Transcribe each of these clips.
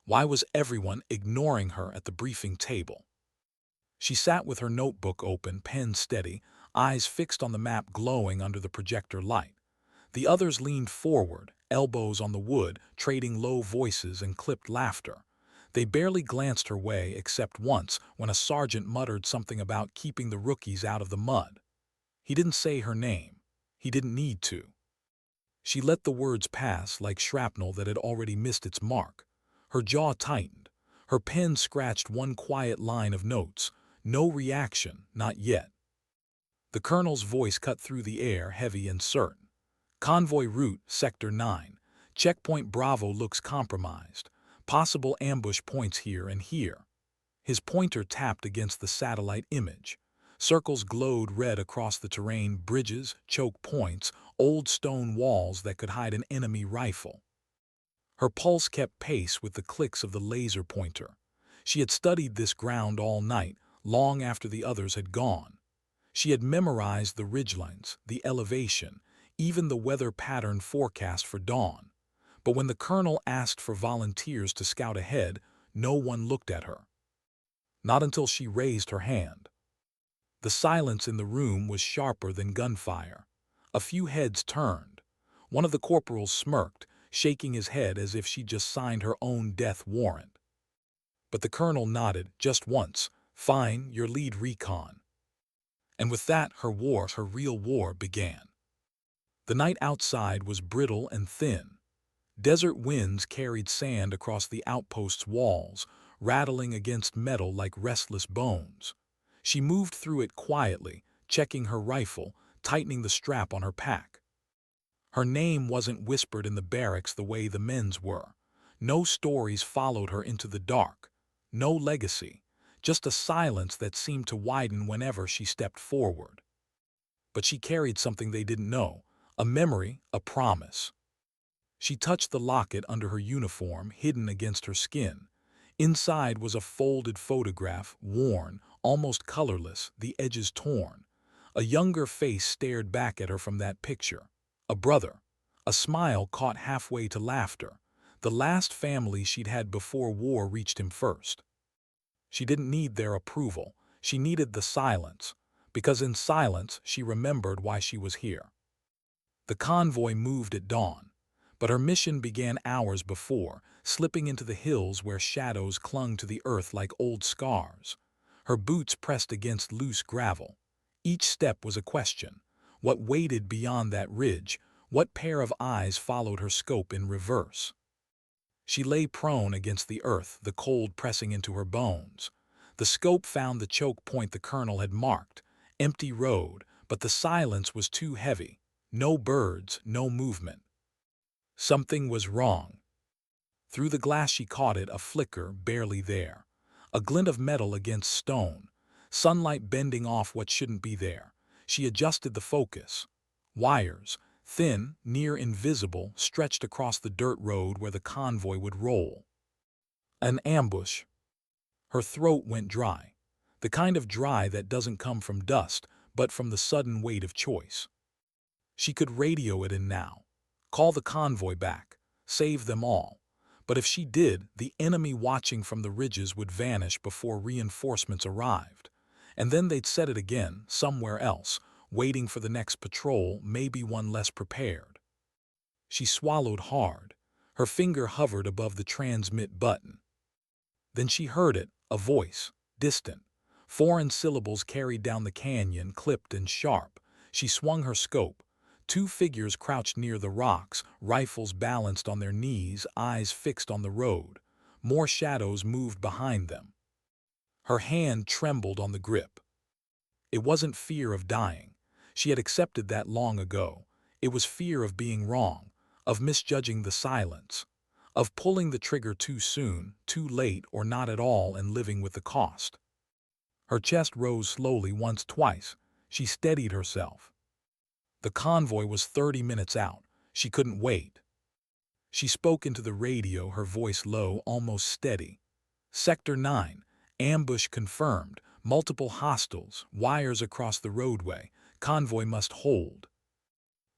Why was everyone ignoring her at the briefing table? She sat with her notebook open, pen steady, eyes fixed on the map glowing under the projector light. The others leaned forward, elbows on the wood, trading low voices and clipped laughter. They barely glanced her way except once when a sergeant muttered something about keeping the rookies out of the mud. He didn't say her name. He didn't need to. She let the words pass like shrapnel that had already missed its mark. Her jaw tightened. Her pen scratched one quiet line of notes. No reaction, not yet. The colonel's voice cut through the air, heavy and certain. Convoy route, Sector 9. Checkpoint Bravo looks compromised. Possible ambush points here and here. His pointer tapped against the satellite image. Circles glowed red across the terrain, bridges, choke points, old stone walls that could hide an enemy rifle. Her pulse kept pace with the clicks of the laser pointer. She had studied this ground all night, long after the others had gone. She had memorized the ridgelines, the elevation, even the weather pattern forecast for dawn. But when the colonel asked for volunteers to scout ahead, no one looked at her. Not until she raised her hand. The silence in the room was sharper than gunfire. A few heads turned. One of the corporals smirked, shaking his head as if she'd just signed her own death warrant. But the colonel nodded, just once. Fine, your lead recon. And with that, her real war began. The night outside was brittle and thin. Desert winds carried sand across the outpost's walls, rattling against metal like restless bones. She moved through it quietly, checking her rifle, tightening the strap on her pack. Her name wasn't whispered in the barracks the way the men's were. No stories followed her into the dark. No legacy. Just a silence that seemed to widen whenever she stepped forward. But she carried something they didn't know, a memory, a promise. She touched the locket under her uniform, hidden against her skin. Inside was a folded photograph, worn, almost colorless, the edges torn. A younger face stared back at her from that picture. A brother. A smile caught halfway to laughter. The last family she'd had before war reached him first. She didn't need their approval. She needed the silence, because in silence she remembered why she was here. The convoy moved at dawn, but her mission began hours before, slipping into the hills where shadows clung to the earth like old scars. Her boots pressed against loose gravel. Each step was a question. What waited beyond that ridge? What pair of eyes followed her scope in reverse? She lay prone against the earth, the cold pressing into her bones. The scope found the choke point the colonel had marked. Empty road, but the silence was too heavy. No birds, no movement. Something was wrong. Through the glass she caught it, a flicker, barely there. A glint of metal against stone. Sunlight bending off what shouldn't be there. She adjusted the focus. Wires, thin, near invisible, stretched across the dirt road where the convoy would roll. An ambush. Her throat went dry. The kind of dry that doesn't come from dust, but from the sudden weight of choice. She could radio it in now. Call the convoy back. Save them all. But if she did, the enemy watching from the ridges would vanish before reinforcements arrived. And then they'd set it again, somewhere else, waiting for the next patrol, maybe one less prepared. She swallowed hard. Her finger hovered above the transmit button. Then she heard it, a voice, distant. Foreign syllables carried down the canyon, clipped and sharp. She swung her scope. Two figures crouched near the rocks, rifles balanced on their knees, eyes fixed on the road. More shadows moved behind them. Her hand trembled on the grip. It wasn't fear of dying. She had accepted that long ago. It was fear of being wrong, of misjudging the silence, of pulling the trigger too soon, too late, or not at all, and living with the cost. Her chest rose slowly once, twice. She steadied herself. The convoy was 30 minutes out. She couldn't wait. She spoke into the radio, her voice low, almost steady. Sector 9, ambush confirmed, multiple hostiles, wires across the roadway, convoy must hold.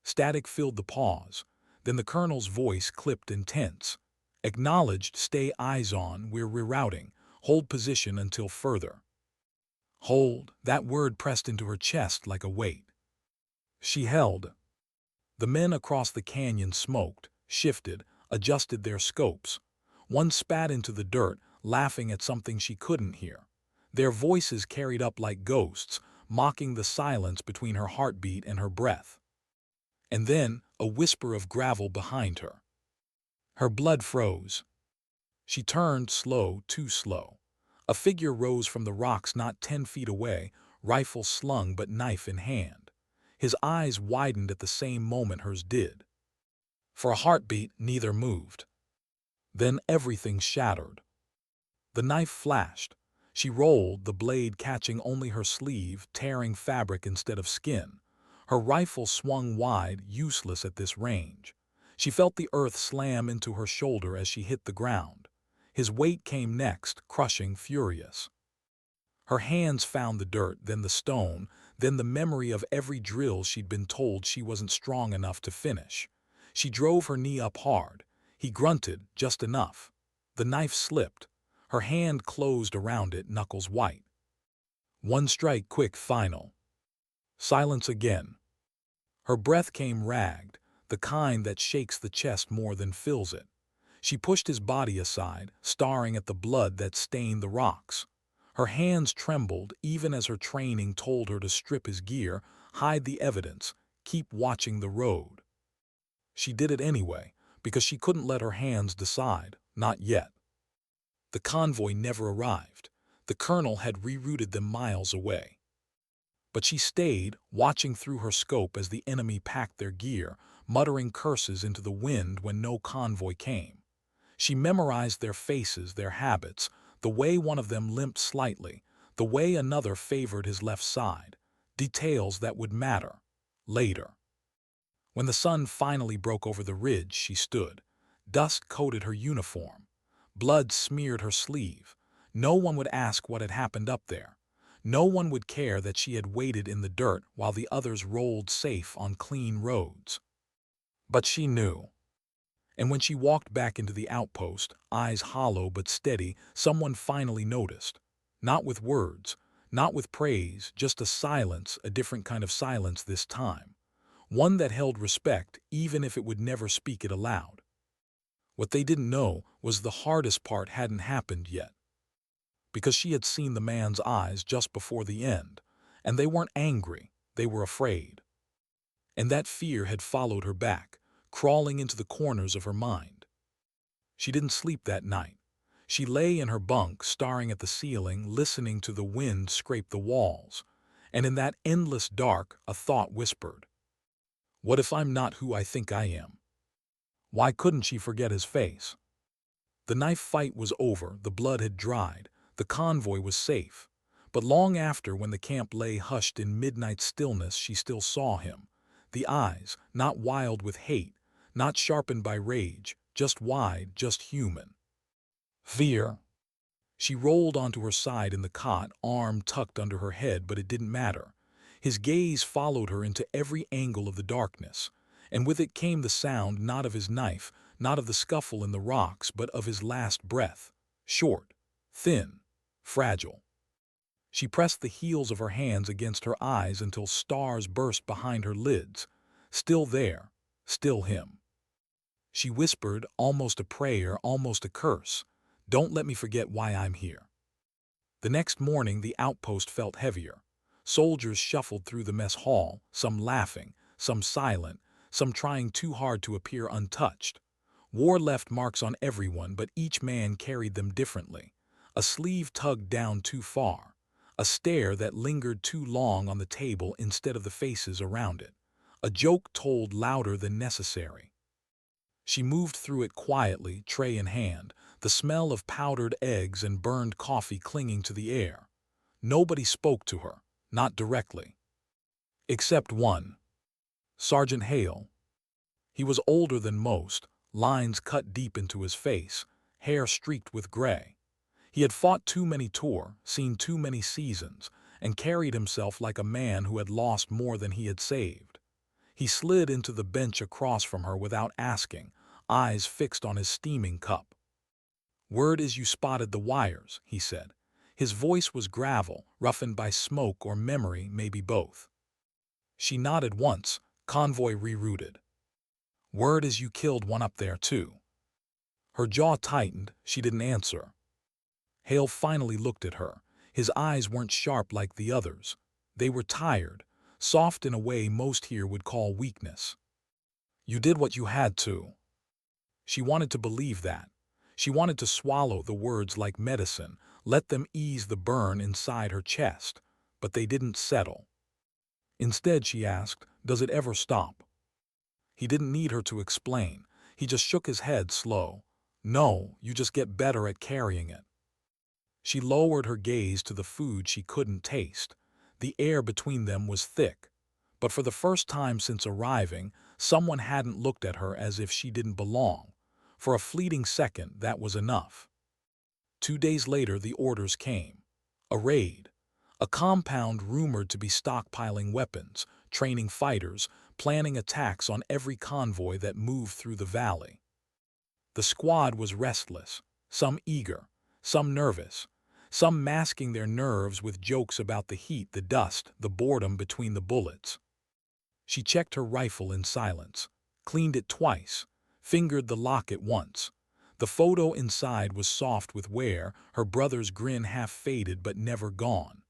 Static filled the pause. Then the colonel's voice clipped and tense. Acknowledged, stay eyes on, we're rerouting. Hold position until further. Hold, that word pressed into her chest like a weight. She held. The men across the canyon smoked, shifted, adjusted their scopes. One spat into the dirt, laughing at something she couldn't hear. Their voices carried up like ghosts, mocking the silence between her heartbeat and her breath. And then, a whisper of gravel behind her. Her blood froze. She turned, slow, too slow. A figure rose from the rocks not 10 feet away, rifle slung but knife in hand. His eyes widened at the same moment hers did. For a heartbeat, neither moved. Then everything shattered. The knife flashed. She rolled, the blade catching only her sleeve, tearing fabric instead of skin. Her rifle swung wide, useless at this range. She felt the earth slam into her shoulder as she hit the ground. His weight came next, crushing, furious. Her hands found the dirt, then the stone, then the memory of every drill she'd been told she wasn't strong enough to finish. She drove her knee up hard. He grunted, just enough. The knife slipped. Her hand closed around it, knuckles white. One strike, quick, final. Silence again. Her breath came ragged, the kind that shakes the chest more than fills it. She pushed his body aside, staring at the blood that stained the rocks. Her hands trembled even as her training told her to strip his gear, hide the evidence, keep watching the road. She did it anyway, because she couldn't let her hands decide, not yet. The convoy never arrived. The colonel had rerouted them miles away. But she stayed, watching through her scope as the enemy packed their gear, muttering curses into the wind when no convoy came. She memorized their faces, their habits, the way one of them limped slightly, the way another favored his left side, details that would matter later. When the sun finally broke over the ridge, she stood. Dust coated her uniform. Blood smeared her sleeve. No one would ask what had happened up there. No one would care that she had waited in the dirt while the others rolled safe on clean roads. But she knew. And when she walked back into the outpost, eyes hollow but steady, someone finally noticed. Not with words, not with praise, just a silence, a different kind of silence this time. One that held respect, even if it would never speak it aloud. What they didn't know was the hardest part hadn't happened yet. Because she had seen the man's eyes just before the end, and they weren't angry, they were afraid. And that fear had followed her back, crawling into the corners of her mind. She didn't sleep that night. She lay in her bunk, staring at the ceiling, listening to the wind scrape the walls. And in that endless dark, a thought whispered, "What if I'm not who I think I am?" Why couldn't she forget his face? The knife fight was over, the blood had dried, the convoy was safe. But long after, when the camp lay hushed in midnight stillness, she still saw him. The eyes, not wild with hate, not sharpened by rage, just wide, just human. Fear. She rolled onto her side in the cot, arm tucked under her head, but it didn't matter. His gaze followed her into every angle of the darkness, and with it came the sound not of his knife, not of the scuffle in the rocks, but of his last breath. Short, thin, fragile. She pressed the heels of her hands against her eyes until stars burst behind her lids. Still there, still him. She whispered, almost a prayer, almost a curse, "Don't let me forget why I'm here." The next morning the outpost felt heavier. Soldiers shuffled through the mess hall, some laughing, some silent, some trying too hard to appear untouched. War left marks on everyone, but each man carried them differently. A sleeve tugged down too far. A stare that lingered too long on the table instead of the faces around it. A joke told louder than necessary. She moved through it quietly, tray in hand, the smell of powdered eggs and burned coffee clinging to the air. Nobody spoke to her, not directly. Except one. Sergeant Hale. He was older than most, lines cut deep into his face, hair streaked with gray. He had fought too many tours, seen too many seasons, and carried himself like a man who had lost more than he had saved. He slid into the bench across from her without asking, eyes fixed on his steaming cup. "Word is you spotted the wires," he said. His voice was gravel, roughened by smoke or memory, maybe both. She nodded once. "Convoy rerouted." "Word is you killed one up there, too." Her jaw tightened. She didn't answer. Hale finally looked at her. His eyes weren't sharp like the others. They were tired, soft in a way most here would call weakness. "You did what you had to." She wanted to believe that. She wanted to swallow the words like medicine, let them ease the burn inside her chest, but they didn't settle. Instead, she asked, "Does it ever stop?" He didn't need her to explain. He just shook his head slow. "No, you just get better at carrying it." She lowered her gaze to the food she couldn't taste. The air between them was thick, but for the first time since arriving, someone hadn't looked at her as if she didn't belong. For a fleeting second, that was enough. 2 days later, the orders came. A raid. A compound rumored to be stockpiling weapons, training fighters, planning attacks on every convoy that moved through the valley. The squad was restless, some eager, some nervous, some masking their nerves with jokes about the heat, the dust, the boredom between the bullets. She checked her rifle in silence, cleaned it twice, fingered the locket once. The photo inside was soft with wear, her brother's grin half faded but never gone.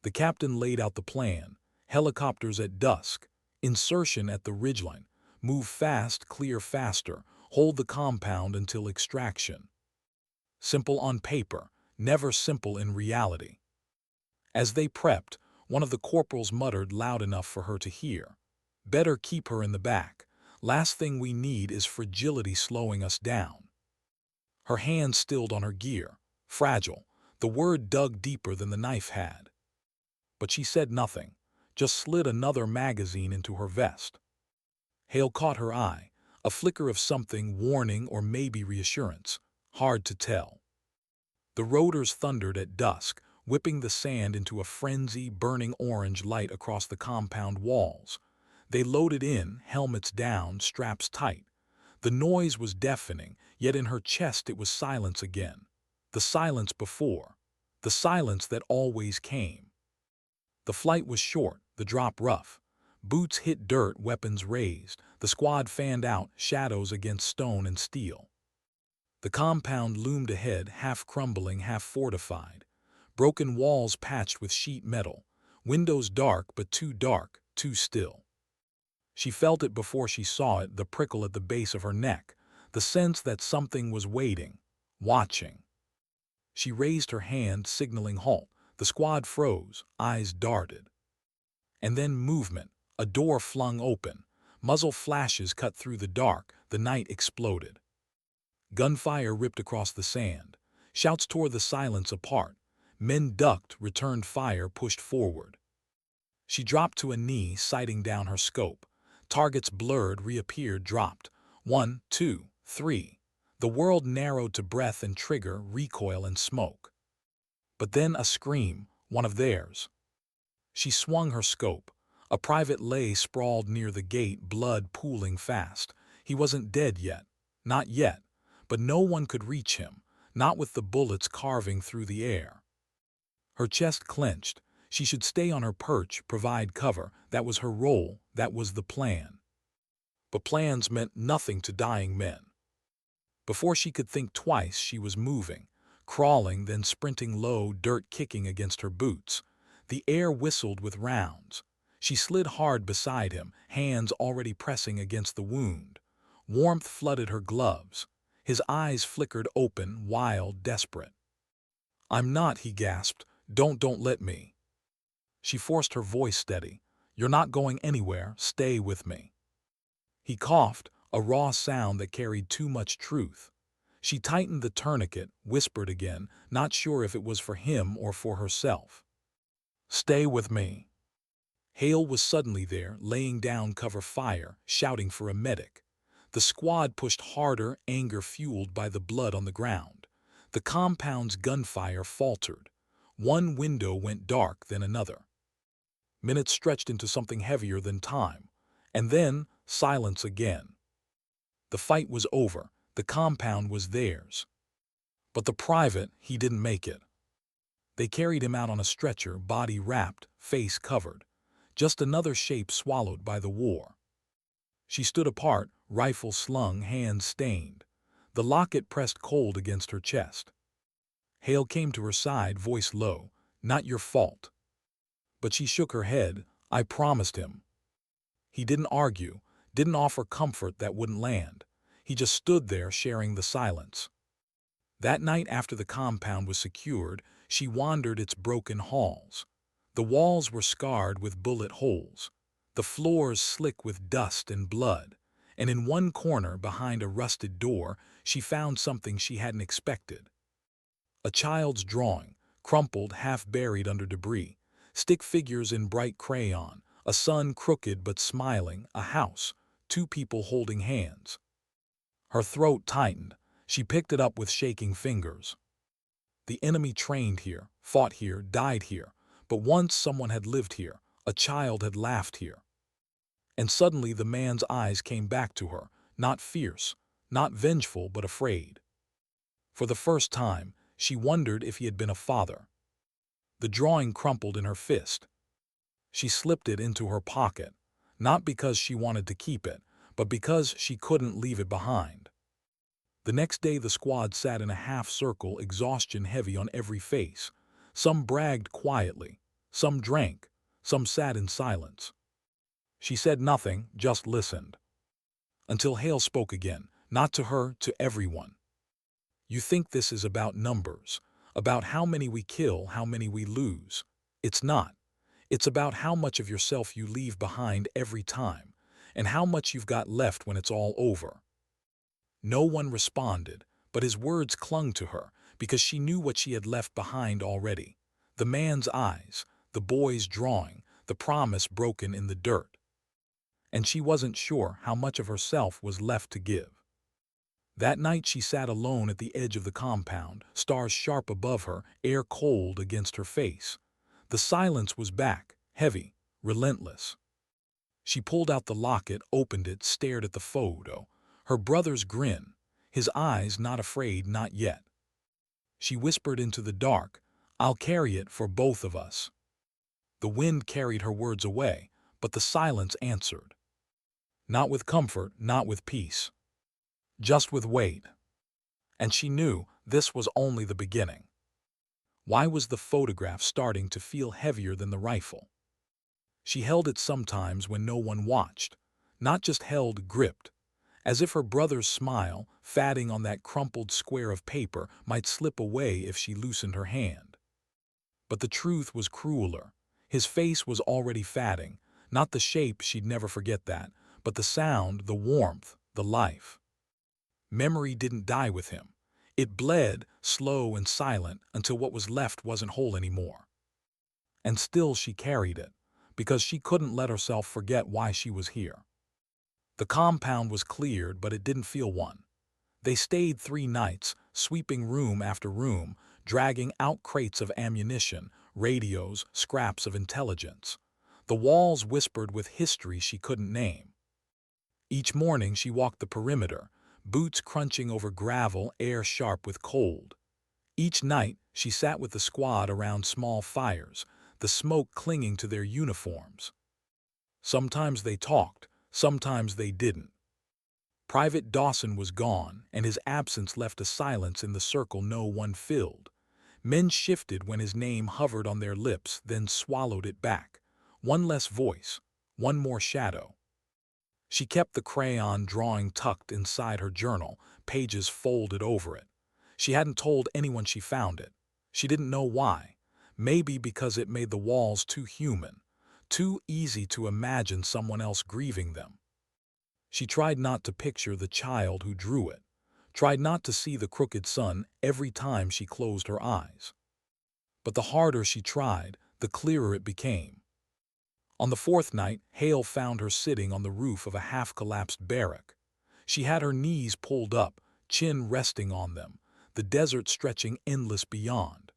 The captain laid out the plan: helicopters at dusk, insertion at the ridgeline, move fast, clear faster, hold the compound until extraction. Simple on paper, never simple in reality. As they prepped, one of the corporals muttered loud enough for her to hear, "Better keep her in the back. Last thing we need is fragility slowing us down." Her hand stilled on her gear. Fragile. The word dug deeper than the knife had. But she said nothing, just slid another magazine into her vest. Hale caught her eye, a flicker of something, warning or maybe reassurance. Hard to tell. The rotors thundered at dusk, whipping the sand into a frenzy, burning orange light across the compound walls. They loaded in, helmets down, straps tight. The noise was deafening, yet in her chest it was silence again. The silence before. The silence that always came. The flight was short, the drop rough. Boots hit dirt, weapons raised. The squad fanned out, shadows against stone and steel. The compound loomed ahead, half crumbling, half fortified. Broken walls patched with sheet metal. Windows dark, but too dark, too still. She felt it before she saw it, the prickle at the base of her neck, the sense that something was waiting, watching. She raised her hand, signaling halt. The squad froze, eyes darted. And then movement, a door flung open. Muzzle flashes cut through the dark, the night exploded. Gunfire ripped across the sand. Shouts tore the silence apart. Men ducked, returned fire, pushed forward. She dropped to a knee, sighting down her scope. Targets blurred, reappeared, dropped. 1, 2, 3. The world narrowed to breath and trigger, recoil and smoke. But then a scream, one of theirs. She swung her scope. A private lay sprawled near the gate, blood pooling fast. He wasn't dead yet. Not yet. But no one could reach him, not with the bullets carving through the air. Her chest clenched. She should stay on her perch, provide cover. That was her role, that was the plan. But plans meant nothing to dying men. Before she could think twice, she was moving, crawling, then sprinting low, dirt kicking against her boots. The air whistled with rounds. She slid hard beside him, hands already pressing against the wound. Warmth flooded her gloves. His eyes flickered open, wild, desperate. "I'm not," he gasped. Don't let me." She forced her voice steady. "You're not going anywhere. Stay with me." He coughed, a raw sound that carried too much truth. She tightened the tourniquet, whispered again, not sure if it was for him or for herself. "Stay with me." Hale was suddenly there, laying down cover fire, shouting for a medic. The squad pushed harder, anger fueled by the blood on the ground. The compound's gunfire faltered. One window went dark, then another. Minutes stretched into something heavier than time. And then, silence again. The fight was over. The compound was theirs. But the private, he didn't make it. They carried him out on a stretcher, body wrapped, face covered. Just another shape swallowed by the war. She stood apart, rifle slung, hands stained. The locket pressed cold against her chest. Hale came to her side, voice low. "Not your fault." But she shook her head. "I promised him." He didn't argue, didn't offer comfort that wouldn't land. He just stood there, sharing the silence. That night, after the compound was secured, she wandered its broken halls. The walls were scarred with bullet holes, the floors slick with dust and blood, and in one corner, behind a rusted door, she found something she hadn't expected. A child's drawing, crumpled, half buried under debris, stick figures in bright crayon, a sun crooked but smiling, a house, two people holding hands. Her throat tightened. She picked it up with shaking fingers. The enemy trained here, fought here, died here, but once someone had lived here, a child had laughed here. And suddenly the man's eyes came back to her, not fierce, not vengeful, but afraid. For the first time, she wondered if he had been a father. The drawing crumpled in her fist. She slipped it into her pocket, not because she wanted to keep it, but because she couldn't leave it behind. The next day the squad sat in a half-circle, exhaustion heavy on every face. Some bragged quietly, some drank, some sat in silence. She said nothing, just listened. Until Hale spoke again, not to her, to everyone. "You think this is about numbers, about how many we kill, how many we lose. It's not. It's about how much of yourself you leave behind every time, and how much you've got left when it's all over." No one responded, but his words clung to her because she knew what she had left behind already. The man's eyes, the boy's drawing, the promise broken in the dirt. And she wasn't sure how much of herself was left to give. That night she sat alone at the edge of the compound, stars sharp above her, air cold against her face. The silence was back, heavy, relentless. She pulled out the locket, opened it, stared at the photo. Her brother's grin, his eyes not afraid, not yet. She whispered into the dark, "I'll carry it for both of us." The wind carried her words away, but the silence answered. Not with comfort, not with peace. Just with weight. And she knew this was only the beginning. Why was the photograph starting to feel heavier than the rifle? She held it sometimes when no one watched, not just held, gripped, as if her brother's smile, fatting on that crumpled square of paper, might slip away if she loosened her hand. But the truth was crueler. His face was already fatting, not the shape, she'd never forget that, but the sound, the warmth, the life. Memory didn't die with him. It bled, slow and silent, until what was left wasn't whole anymore. And still she carried it, because she couldn't let herself forget why she was here. The compound was cleared, but it didn't feel one. They stayed 3 nights, sweeping room after room, dragging out crates of ammunition, radios, scraps of intelligence. The walls whispered with history she couldn't name. Each morning she walked the perimeter, boots crunching over gravel, air sharp with cold. Each night she sat with the squad around small fires, the smoke clinging to their uniforms. Sometimes they talked, sometimes they didn't. Private Dawson was gone, and his absence left a silence in the circle no one filled. Men shifted when his name hovered on their lips, then swallowed it back. One less voice, one more shadow. She kept the crayon drawing tucked inside her journal, pages folded over it. She hadn't told anyone she found it. She didn't know why. Maybe because it made the walls too human, too easy to imagine someone else grieving them. She tried not to picture the child who drew it, tried not to see the crooked sun every time she closed her eyes. But the harder she tried, the clearer it became. On the 4th night, Hale found her sitting on the roof of a half-collapsed barrack. She had her knees pulled up, chin resting on them, the desert stretching endless beyond.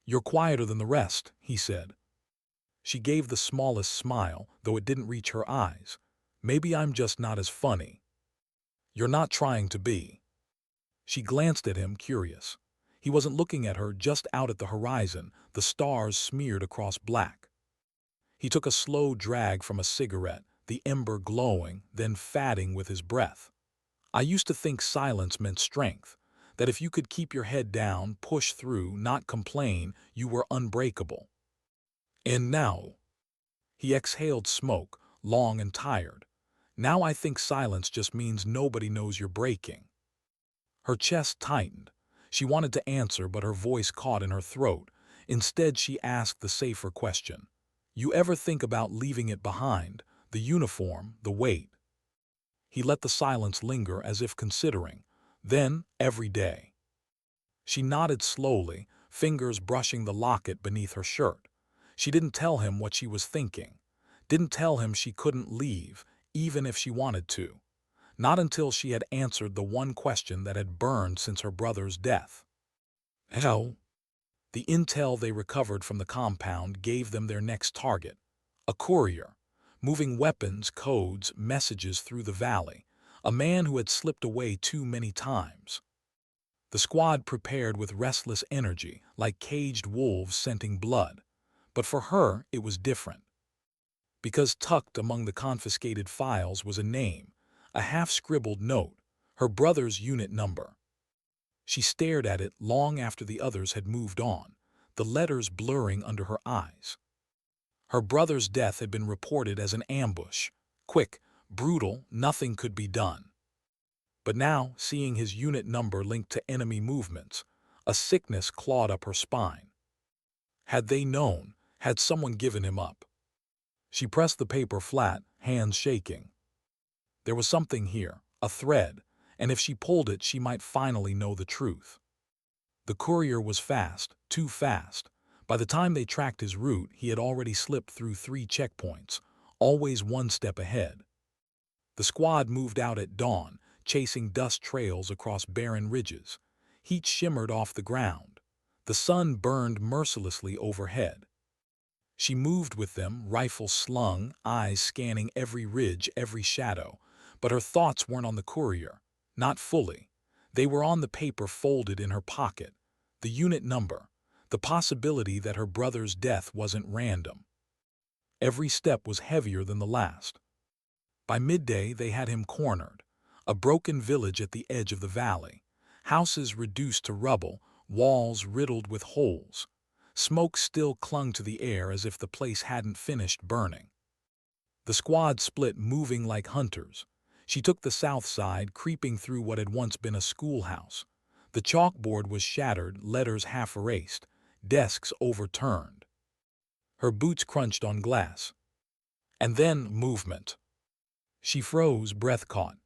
"You're quieter than the rest," he said. She gave the smallest smile, though it didn't reach her eyes. "Maybe I'm just not as funny." "You're not trying to be." She glanced at him, curious. He wasn't looking at her, just out at the horizon, the stars smeared across black. He took a slow drag from a cigarette, the ember glowing, then fatting with his breath. I used to think silence meant strength, that if you could keep your head down, push through, not complain, you were unbreakable. And now, he exhaled smoke, long and tired. Now I think silence just means nobody knows you're breaking. Her chest tightened. She wanted to answer, but her voice caught in her throat. Instead, she asked the safer question. You ever think about leaving it behind? The uniform, the weight? He let the silence linger as if considering. Then, every day. She nodded slowly, fingers brushing the locket beneath her shirt. She didn't tell him what she was thinking. Didn't tell him she couldn't leave, even if she wanted to. Not until she had answered the one question that had burned since her brother's death. How? The intel they recovered from the compound gave them their next target. A courier, moving weapons, codes, messages through the valley. A man who had slipped away too many times. The squad prepared with restless energy, like caged wolves scenting blood. But for her, it was different. Because tucked among the confiscated files was a name, a half-scribbled note, her brother's unit number. She stared at it long after the others had moved on, the letters blurring under her eyes. Her brother's death had been reported as an ambush. Quick, brutal, nothing could be done. But now, seeing his unit number linked to enemy movements, a sickness clawed up her spine. Had they known? Had someone given him up? She pressed the paper flat, hands shaking. There was something here, a thread, and if she pulled it, she might finally know the truth. The courier was fast, too fast. By the time they tracked his route, he had already slipped through 3 checkpoints, always one step ahead. The squad moved out at dawn, chasing dust trails across barren ridges. Heat shimmered off the ground. The sun burned mercilessly overhead. She moved with them, rifle slung, eyes scanning every ridge, every shadow. But her thoughts weren't on the courier. Not fully. They were on the paper folded in her pocket. The unit number. The possibility that her brother's death wasn't random. Every step was heavier than the last. By midday, they had him cornered. A broken village at the edge of the valley. Houses reduced to rubble, walls riddled with holes. Smoke still clung to the air as if the place hadn't finished burning. The squad split, moving like hunters. She took the south side, creeping through what had once been a schoolhouse. The chalkboard was shattered, letters half erased, desks overturned. Her boots crunched on glass. And then movement. She froze, breath caught.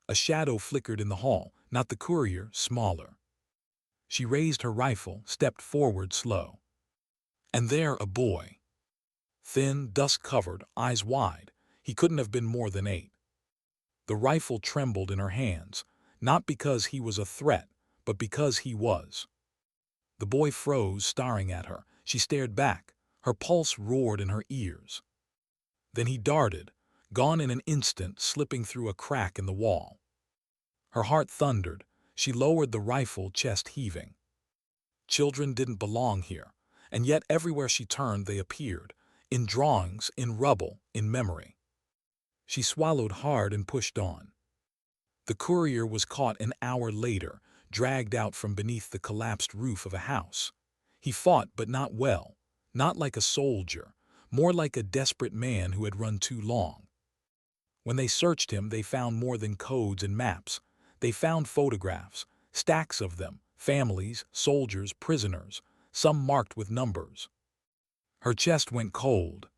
A shadow flickered in the hall, not the courier, smaller. She raised her rifle, stepped forward slow. And there a boy. Thin, dust-covered, eyes wide. He couldn't have been more than 8. The rifle trembled in her hands, not because he was a threat, but because he was. The boy froze, staring at her. She stared back. Her pulse roared in her ears. Then he darted, gone in an instant, slipping through a crack in the wall. Her heart thundered. She lowered the rifle, chest heaving. Children didn't belong here, and yet everywhere she turned they appeared, in drawings, in rubble, in memory. She swallowed hard and pushed on. The courier was caught an hour later, dragged out from beneath the collapsed roof of a house. He fought, but not well, not like a soldier, more like a desperate man who had run too long. When they searched him, they found more than codes and maps. They found photographs, stacks of them, families, soldiers, prisoners, some marked with numbers. Her chest went cold.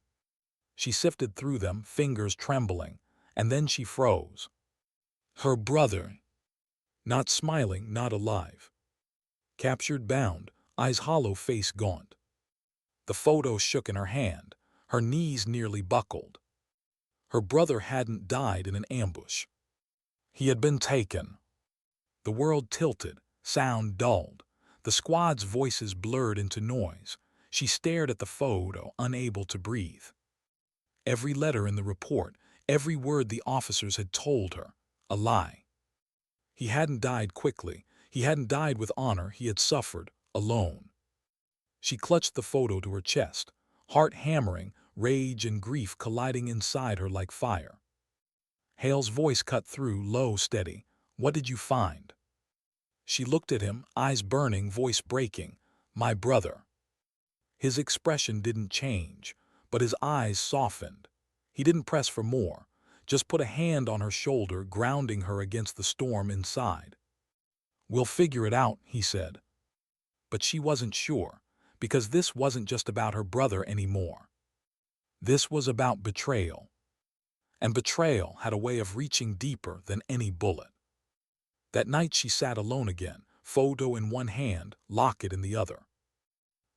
She sifted through them, fingers trembling, and then she froze. Her brother. Not smiling, not alive. Captured, bound, eyes hollow, face gaunt. The photo shook in her hand. Her knees nearly buckled. Her brother hadn't died in an ambush. He had been taken. The world tilted, sound dulled. The squad's voices blurred into noise. She stared at the photo, unable to breathe. Every letter in the report, every word the officers had told her, a lie. He hadn't died quickly. He hadn't died with honor, he had suffered, alone. She clutched the photo to her chest, heart hammering, rage and grief colliding inside her like fire. Hale's voice cut through, low, steady. "What did you find?" She looked at him, eyes burning, voice breaking. "My brother." His expression didn't change, but his eyes softened. He didn't press for more, just put a hand on her shoulder, grounding her against the storm inside. "We'll figure it out," he said. But she wasn't sure, because this wasn't just about her brother anymore. This was about betrayal. And betrayal had a way of reaching deeper than any bullet. That night she sat alone again, photo in one hand, locket in the other.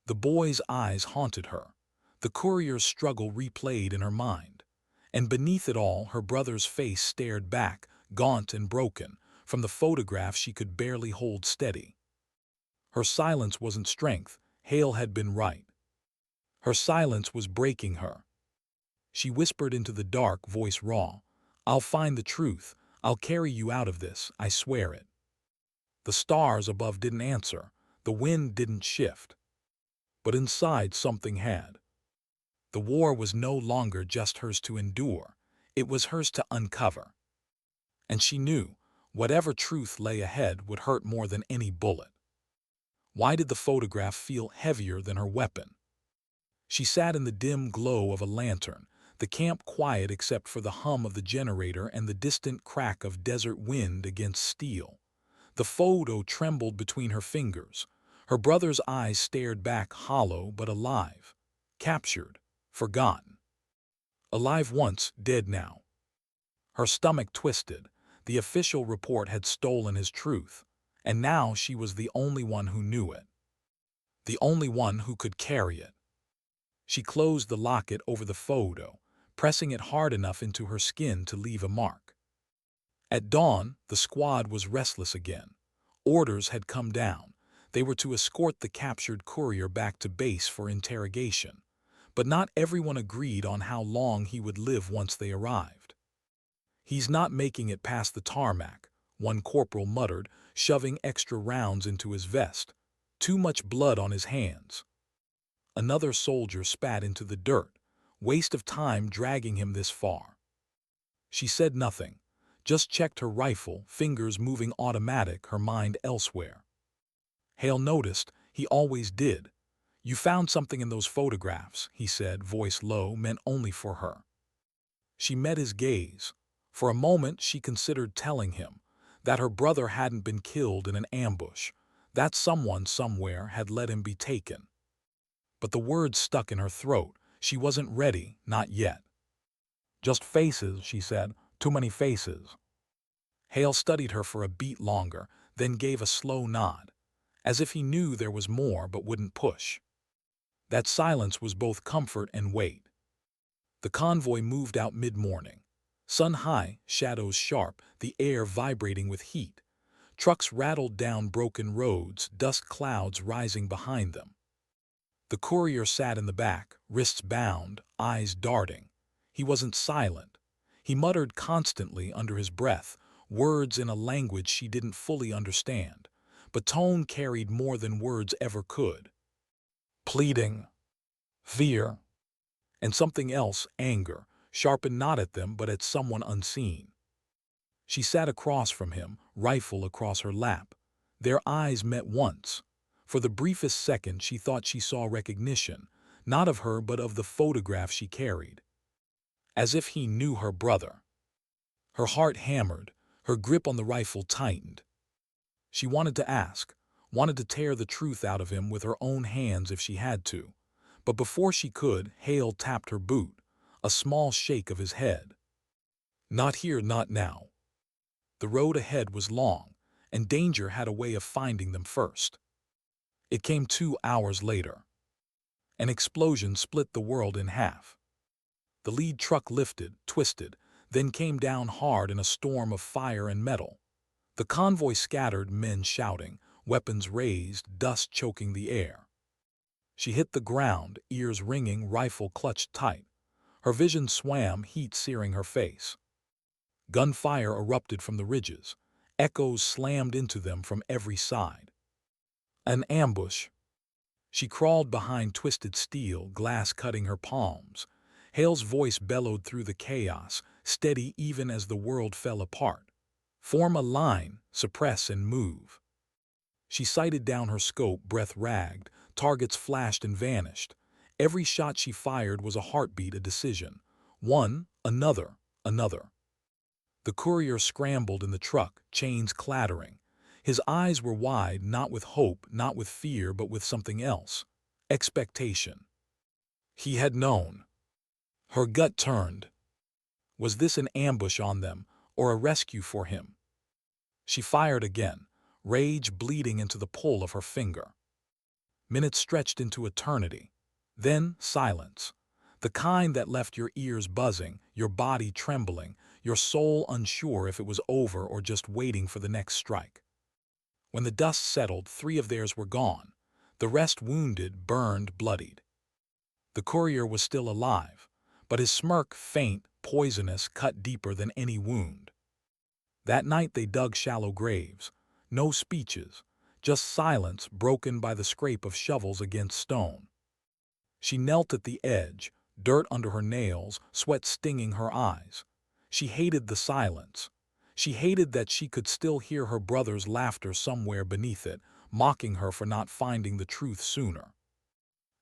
The boy's eyes haunted her. The courier's struggle replayed in her mind. And beneath it all, her brother's face stared back, gaunt and broken, from the photograph she could barely hold steady. Her silence wasn't strength. Hale had been right. Her silence was breaking her. She whispered into the dark, voice raw. "I'll find the truth. I'll carry you out of this, I swear it." The stars above didn't answer. The wind didn't shift. But inside something had. The war was no longer just hers to endure. It was hers to uncover. And she knew, whatever truth lay ahead would hurt more than any bullet. Why did the photograph feel heavier than her weapon? She sat in the dim glow of a lantern, the camp quiet except for the hum of the generator and the distant crack of desert wind against steel. The photo trembled between her fingers. Her brother's eyes stared back, hollow but alive. Captured, forgotten. Alive once, dead now. Her stomach twisted. The official report had stolen his truth, and now she was the only one who knew it. The only one who could carry it. She closed the locket over the photo, pressing it hard enough into her skin to leave a mark. At dawn, the squad was restless again. Orders had come down. They were to escort the captured courier back to base for interrogation. But not everyone agreed on how long he would live once they arrived. "He's not making it past the tarmac," one corporal muttered, shoving extra rounds into his vest. "Too much blood on his hands." Another soldier spat into the dirt. Waste of time dragging him this far. She said nothing, just checked her rifle, fingers moving automatic, her mind elsewhere. Hale noticed, he always did. "You found something in those photographs," he said, voice low, meant only for her. She met his gaze. For a moment she considered telling him that her brother hadn't been killed in an ambush, that someone somewhere had let him be taken. But the words stuck in her throat. She wasn't ready, not yet. "Just faces," she said. "Too many faces." Hale studied her for a beat longer, then gave a slow nod, as if he knew there was more but wouldn't push. That silence was both comfort and weight. The convoy moved out mid-morning. Sun high, shadows sharp, the air vibrating with heat. Trucks rattled down broken roads, dust clouds rising behind them. The courier sat in the back, wrists bound, eyes darting. He wasn't silent. He muttered constantly under his breath, words in a language she didn't fully understand, but tone carried more than words ever could. Pleading, fear, and something else, anger, sharpened not at them but at someone unseen. She sat across from him, rifle across her lap. Their eyes met once. For the briefest second she thought she saw recognition, not of her but of the photograph she carried. As if he knew her brother. Her heart hammered, her grip on the rifle tightened. She wanted to ask, wanted to tear the truth out of him with her own hands if she had to. But before she could, Hale tapped her boot, a small shake of his head. "Not here, not now." The road ahead was long, and danger had a way of finding them first. It came 2 hours later. An explosion split the world in half. The lead truck lifted, twisted, then came down hard in a storm of fire and metal. The convoy scattered, men shouting, weapons raised, dust choking the air. She hit the ground, ears ringing, rifle clutched tight. Her vision swam, heat searing her face. Gunfire erupted from the ridges. Echoes slammed into them from every side. An ambush. She crawled behind twisted steel, glass cutting her palms. Hale's voice bellowed through the chaos, steady even as the world fell apart. Form a line, suppress and move. She sighted down her scope, breath ragged, targets flashed and vanished. Every shot she fired was a heartbeat, a decision. One, another, another. The courier scrambled in the truck, chains clattering. His eyes were wide, not with hope, not with fear, but with something else. Expectation. He had known. Her gut turned. Was this an ambush on them, or a rescue for him? She fired again, rage bleeding into the pull of her finger. Minutes stretched into eternity. Then silence. The kind that left your ears buzzing, your body trembling, your soul unsure if it was over or just waiting for the next strike. When the dust settled, 3 of theirs were gone. The rest wounded, burned, bloodied. The courier was still alive, but his smirk, faint, poisonous, cut deeper than any wound. That night they dug shallow graves. No speeches, just silence broken by the scrape of shovels against stone. She knelt at the edge, dirt under her nails, sweat stinging her eyes. She hated the silence. She hated that she could still hear her brother's laughter somewhere beneath it, mocking her for not finding the truth sooner.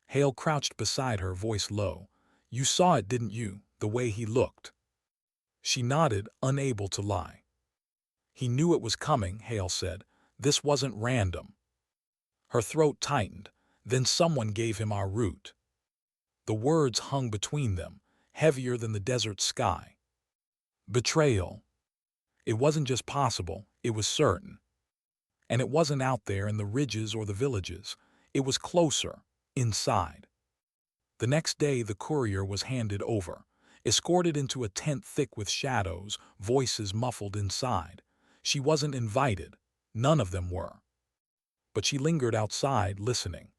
Hale crouched beside her, voice low. "You saw it, didn't you, the way he looked?" She nodded, unable to lie. "He knew it was coming," Hale said. "This wasn't random." Her throat tightened. "Then someone gave him our route." The words hung between them, heavier than the desert sky. Betrayal. It wasn't just possible, it was certain. And it wasn't out there in the ridges or the villages. It was closer, inside. The next day the courier was handed over, escorted into a tent thick with shadows, voices muffled inside. She wasn't invited. None of them were. But she lingered outside, listening.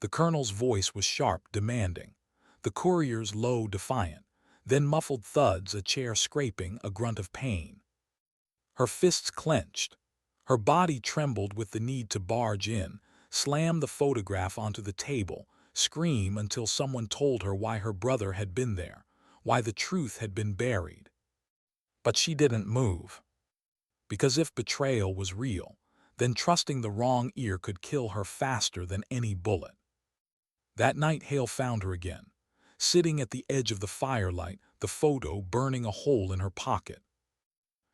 The colonel's voice was sharp, demanding. The courier's low, defiant. Then muffled thuds, a chair scraping, a grunt of pain. Her fists clenched. Her body trembled with the need to barge in, slam the photograph onto the table, scream until someone told her why her brother had been there, why the truth had been buried. But she didn't move. Because if betrayal was real, then trusting the wrong ear could kill her faster than any bullet. That night Hale found her again, sitting at the edge of the firelight, the photo burning a hole in her pocket.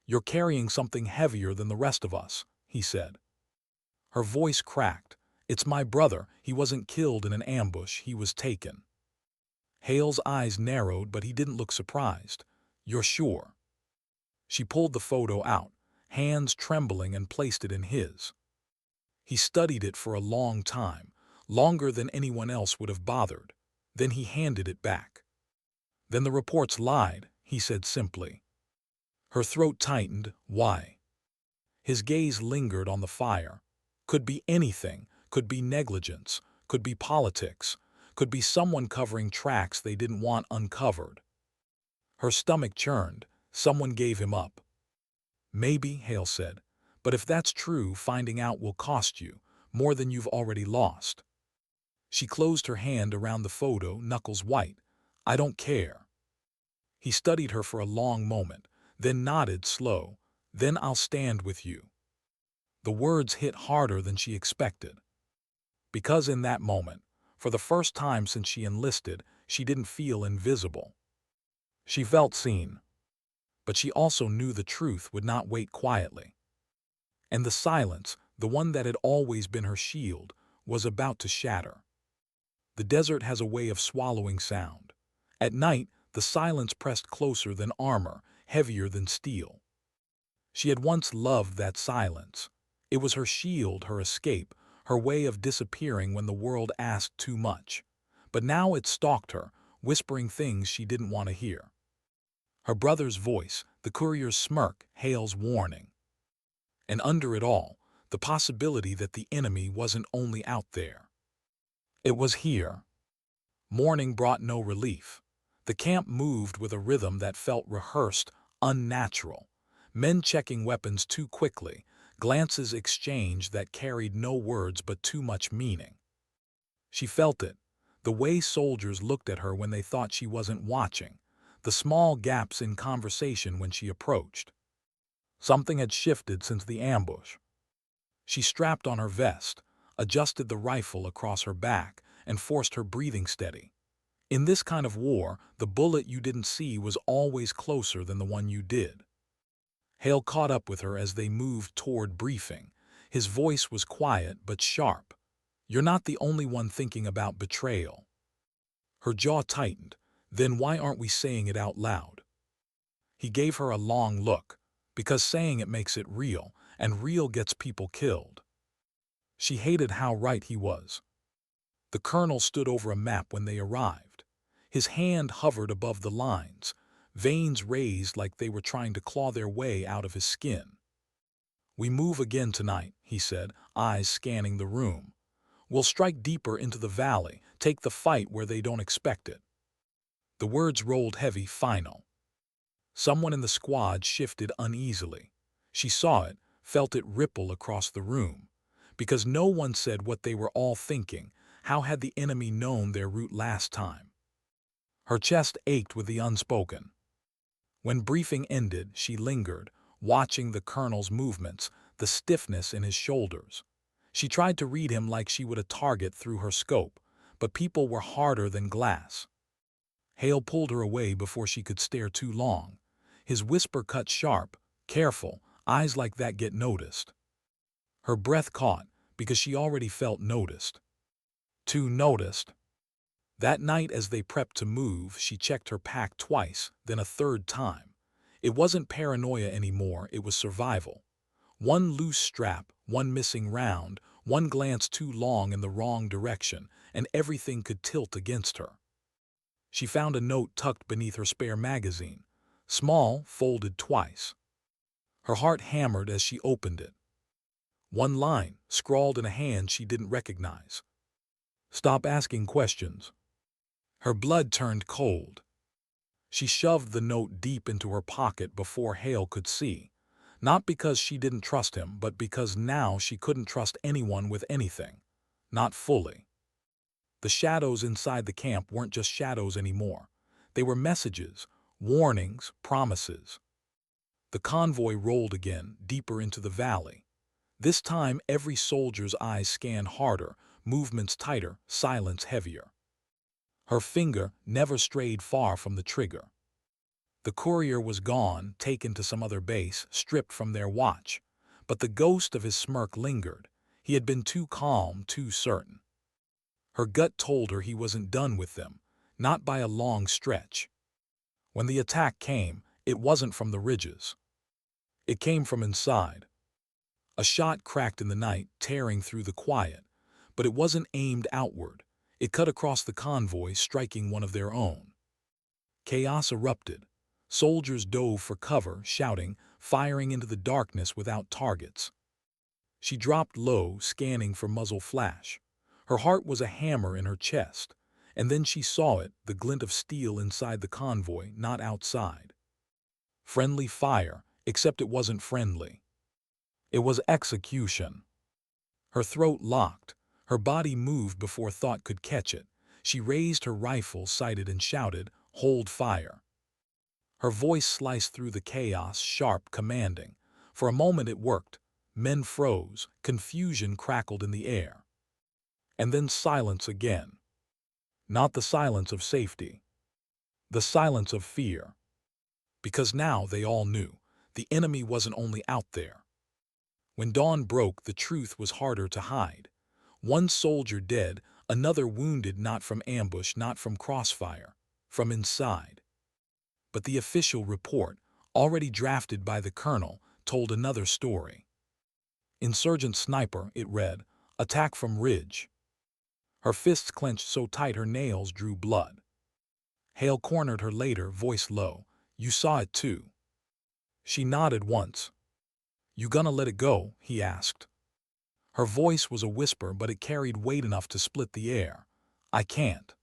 "You're carrying something heavier than the rest of us," he said. Her voice cracked. "It's my brother. He wasn't killed in an ambush. He was taken." Hale's eyes narrowed, but he didn't look surprised. "You're sure?" She pulled the photo out, hands trembling, and placed it in his. He studied it for a long time, longer than anyone else would have bothered. Then he handed it back. "Then the reports lied," he said simply. Her throat tightened. "Why?" His gaze lingered on the fire. Could be anything, could be negligence, could be politics, could be someone covering tracks they didn't want uncovered. Her stomach churned. Someone gave him up. "Maybe," Hale said, "but if that's true, finding out will cost you, more than you've already lost." She closed her hand around the photo, knuckles white. "I don't care." He studied her for a long moment, then nodded slow. "Then I'll stand with you." The words hit harder than she expected. Because in that moment, for the first time since she enlisted, she didn't feel invisible. She felt seen. But she also knew the truth would not wait quietly. And the silence, the one that had always been her shield, was about to shatter. The desert has a way of swallowing sound. At night, the silence pressed closer than armor, heavier than steel. She had once loved that silence. It was her shield, her escape, her way of disappearing when the world asked too much. But now it stalked her, whispering things she didn't want to hear. Her brother's voice, the courier's smirk, Hale's warning. And under it all, the possibility that the enemy wasn't only out there. It was here. Morning brought no relief. The camp moved with a rhythm that felt rehearsed, unnatural. Men checking weapons too quickly, glances exchanged that carried no words but too much meaning. She felt it, the way soldiers looked at her when they thought she wasn't watching, the small gaps in conversation when she approached. Something had shifted since the ambush. She strapped on her vest, adjusted the rifle across her back, and forced her breathing steady. In this kind of war, the bullet you didn't see was always closer than the one you did. Hale caught up with her as they moved toward briefing. His voice was quiet but sharp. "You're not the only one thinking about betrayal." Her jaw tightened. "Then why aren't we saying it out loud?" He gave her a long look. "Because saying it makes it real, and real gets people killed." She hated how right he was. The colonel stood over a map when they arrived. His hand hovered above the lines, veins raised like they were trying to claw their way out of his skin. "We move again tonight," he said, eyes scanning the room. "We'll strike deeper into the valley, take the fight where they don't expect it." The words rolled heavy, final. Someone in the squad shifted uneasily. She saw it, felt it ripple across the room. Because no one said what they were all thinking, how had the enemy known their route last time? Her chest ached with the unspoken. When briefing ended, she lingered, watching the colonel's movements, the stiffness in his shoulders. She tried to read him like she would a target through her scope, but people were harder than glass. Hale pulled her away before she could stare too long. His whisper cut sharp. "Careful, eyes like that get noticed." Her breath caught, because she already felt noticed. Too noticed. That night as they prepped to move, she checked her pack twice, then a third time. It wasn't paranoia anymore, it was survival. One loose strap, one missing round, one glance too long in the wrong direction, and everything could tilt against her. She found a note tucked beneath her spare magazine, small, folded twice. Her heart hammered as she opened it. One line, scrawled in a hand she didn't recognize. "Stop asking questions." Her blood turned cold. She shoved the note deep into her pocket before Hale could see. Not because she didn't trust him, but because now she couldn't trust anyone with anything. Not fully. The shadows inside the camp weren't just shadows anymore. They were messages, warnings, promises. The convoy rolled again, deeper into the valley. This time every soldier's eyes scanned harder, movements tighter, silence heavier. Her finger never strayed far from the trigger. The courier was gone, taken to some other base, stripped from their watch. But the ghost of his smirk lingered. He had been too calm, too certain. Her gut told her he wasn't done with them, not by a long stretch. When the attack came, it wasn't from the ridges. It came from inside. A shot cracked in the night, tearing through the quiet. But it wasn't aimed outward. It cut across the convoy, striking one of their own. Chaos erupted. Soldiers dove for cover, shouting, firing into the darkness without targets. She dropped low, scanning for muzzle flash. Her heart was a hammer in her chest. And then she saw it, the glint of steel inside the convoy, not outside. Friendly fire, except it wasn't friendly. It was execution. Her throat locked. Her body moved before thought could catch it. She raised her rifle, sighted, and shouted, "Hold fire." Her voice sliced through the chaos, sharp, commanding. For a moment it worked. Men froze, confusion crackled in the air. And then silence again. Not the silence of safety. The silence of fear. Because now they all knew. The enemy wasn't only out there. When dawn broke, the truth was harder to hide. One soldier dead, another wounded, not from ambush, not from crossfire, from inside. But the official report, already drafted by the colonel, told another story. "Insurgent sniper," it read, "attack from ridge." Her fists clenched so tight her nails drew blood. Hale cornered her later, voice low. "You saw it too." She nodded once. "You gonna let it go?" he asked. Her voice was a whisper, but it carried weight enough to split the air. "I can't."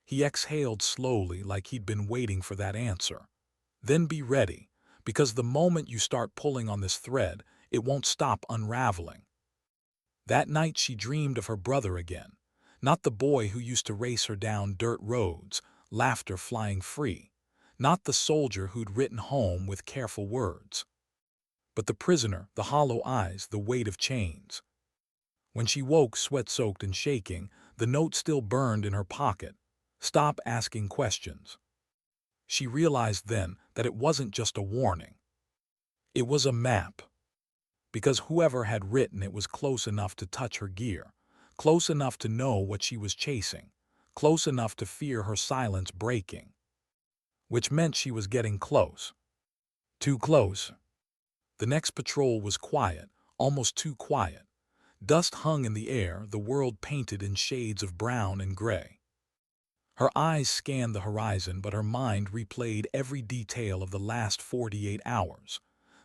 He exhaled slowly, like he'd been waiting for that answer. "Then be ready. Because the moment you start pulling on this thread, it won't stop unraveling. That night she dreamed of her brother again, not the boy who used to race her down dirt roads, laughter flying free, not the soldier who'd written home with careful words, but the prisoner, the hollow eyes, the weight of chains. When she woke, sweat-soaked and shaking, the note still burned in her pocket. Stop asking questions. She realized then that it wasn't just a warning. It was a map. Because whoever had written it was close enough to touch her gear, close enough to know what she was chasing, close enough to fear her silence breaking. Which meant she was getting close. Too close. The next patrol was quiet, almost too quiet. Dust hung in the air, the world painted in shades of brown and gray. Her eyes scanned the horizon, but her mind replayed every detail of the last 48 hours.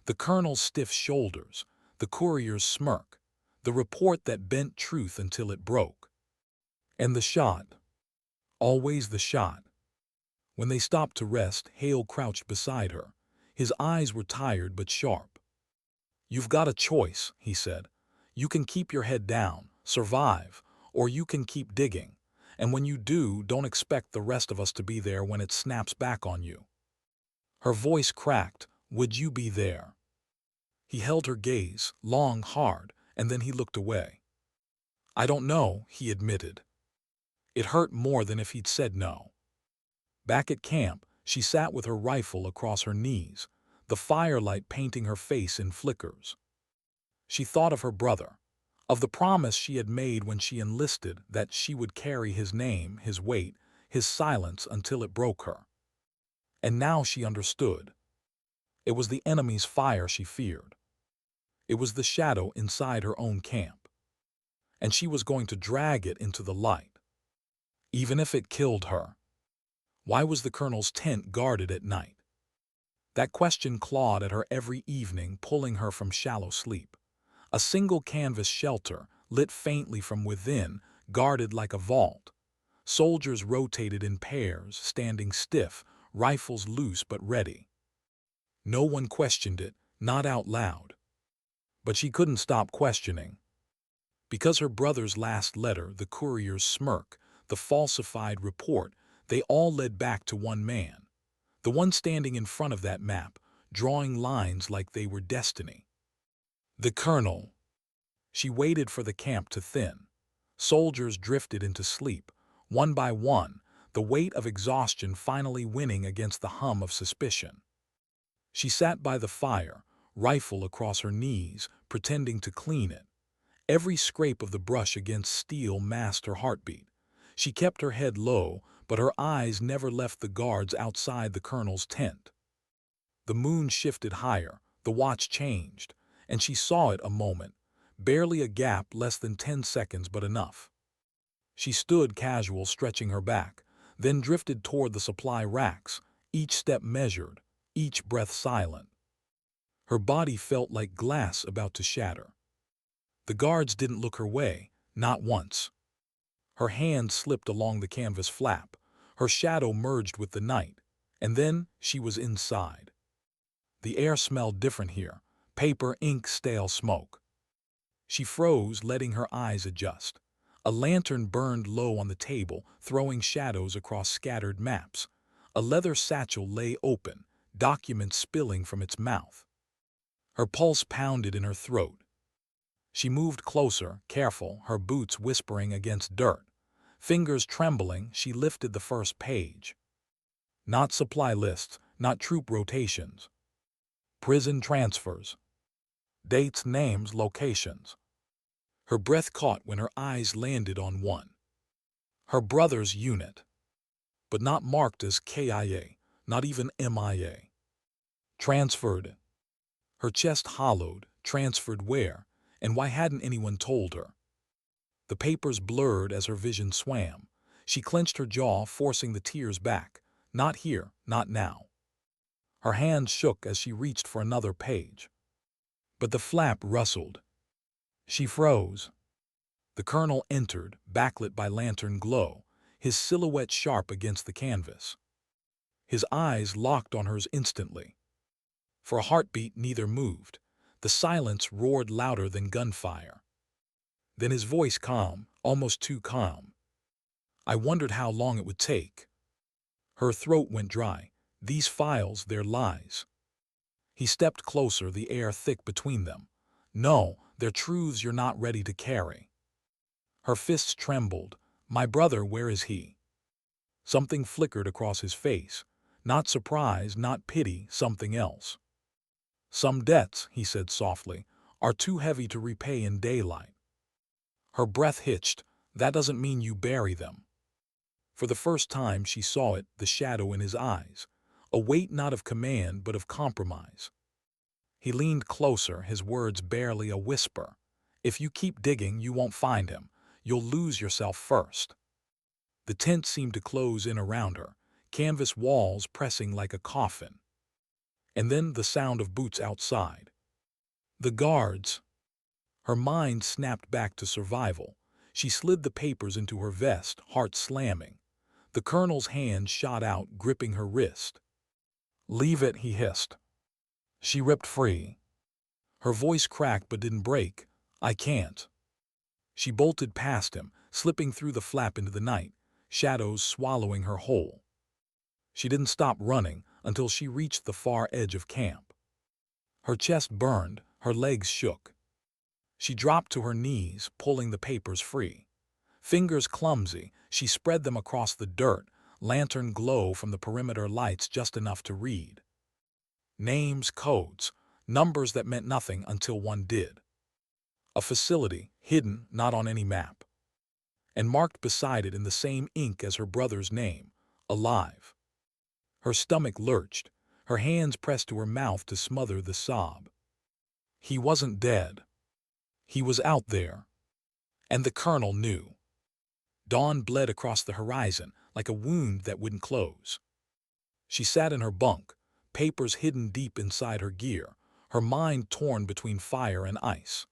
The colonel's stiff shoulders, the courier's smirk, the report that bent truth until it broke. And the shot. Always the shot. When they stopped to rest, Hale crouched beside her. His eyes were tired but sharp. "You've got a choice," he said. "You can keep your head down, survive, or you can keep digging. And when you do, don't expect the rest of us to be there when it snaps back on you." Her voice cracked. "Would you be there?" He held her gaze, long, hard, and then he looked away. "I don't know," he admitted. It hurt more than if he'd said no. Back at camp, she sat with her rifle across her knees, the firelight painting her face in flickers. She thought of her brother, of the promise she had made when she enlisted that she would carry his name, his weight, his silence until it broke her. And now she understood. It was the enemy's fire she feared. It was the shadow inside her own camp. And she was going to drag it into the light. Even if it killed her. Why was the colonel's tent guarded at night? That question clawed at her every evening, pulling her from shallow sleep. A single canvas shelter, lit faintly from within, guarded like a vault. Soldiers rotated in pairs, standing stiff, rifles loose but ready. No one questioned it, not out loud. But she couldn't stop questioning. Because her brother's last letter, the courier's smirk, the falsified report, they all led back to one man. The one standing in front of that map, drawing lines like they were destiny. The colonel. She waited for the camp to thin. Soldiers drifted into sleep, one by one, the weight of exhaustion finally winning against the hum of suspicion. She sat by the fire, rifle across her knees, pretending to clean it. Every scrape of the brush against steel masked her heartbeat. She kept her head low, but her eyes never left the guards outside the colonel's tent. The moon shifted higher, the watch changed, and she saw it a moment, barely a gap, less than 10 seconds, but enough. She stood casual, stretching her back, then drifted toward the supply racks, each step measured, each breath silent. Her body felt like glass about to shatter. The guards didn't look her way, not once. Her hand slipped along the canvas flap, her shadow merged with the night, and then she was inside. The air smelled different here, paper, ink, stale smoke. She froze, letting her eyes adjust. A lantern burned low on the table, throwing shadows across scattered maps. A leather satchel lay open, documents spilling from its mouth. Her pulse pounded in her throat. She moved closer, careful, her boots whispering against dirt. Fingers trembling, she lifted the first page. Not supply lists, not troop rotations. Prison transfers. Dates, names, locations. Her breath caught when her eyes landed on one. Her brother's unit. But not marked as KIA, not even MIA. Transferred. Her chest hollowed. Transferred where? And why hadn't anyone told her? The papers blurred as her vision swam. She clenched her jaw, forcing the tears back. Not here, not now. Her hands shook as she reached for another page. But the flap rustled. She froze. The colonel entered, backlit by lantern glow, his silhouette sharp against the canvas. His eyes locked on hers instantly. For a heartbeat, neither moved. The silence roared louder than gunfire. Then his voice calm, almost too calm. I wondered how long it would take. Her throat went dry. These files, they're lies. He stepped closer, the air thick between them. No, they're truths you're not ready to carry. Her fists trembled. My brother, where is he? Something flickered across his face. Not surprise, not pity, something else. Some debts, he said softly, are too heavy to repay in daylight. Her breath hitched. That doesn't mean you bury them. For the first time she saw it, the shadow in his eyes. A weight not of command but of compromise. He leaned closer, his words barely a whisper. If you keep digging, you won't find him. You'll lose yourself first. The tent seemed to close in around her, canvas walls pressing like a coffin. And then the sound of boots outside. The guards. Her mind snapped back to survival. She slid the papers into her vest, heart slamming. The colonel's hand shot out, gripping her wrist. Leave it, he hissed. She ripped free. Her voice cracked but didn't break. I can't. She bolted past him, slipping through the flap into the night, shadows swallowing her whole. She didn't stop running until she reached the far edge of camp. Her chest burned, her legs shook. She dropped to her knees, pulling the papers free. Fingers clumsy, she spread them across the dirt, lantern glow from the perimeter lights just enough to read. Names, codes, numbers that meant nothing until one did. A facility, hidden, not on any map. And marked beside it in the same ink as her brother's name, alive. Her stomach lurched, her hands pressed to her mouth to smother the sob. He wasn't dead. He was out there. And the colonel knew. Dawn bled across the horizon like a wound that wouldn't close. She sat in her bunk, papers hidden deep inside her gear, her mind torn between fire and ice.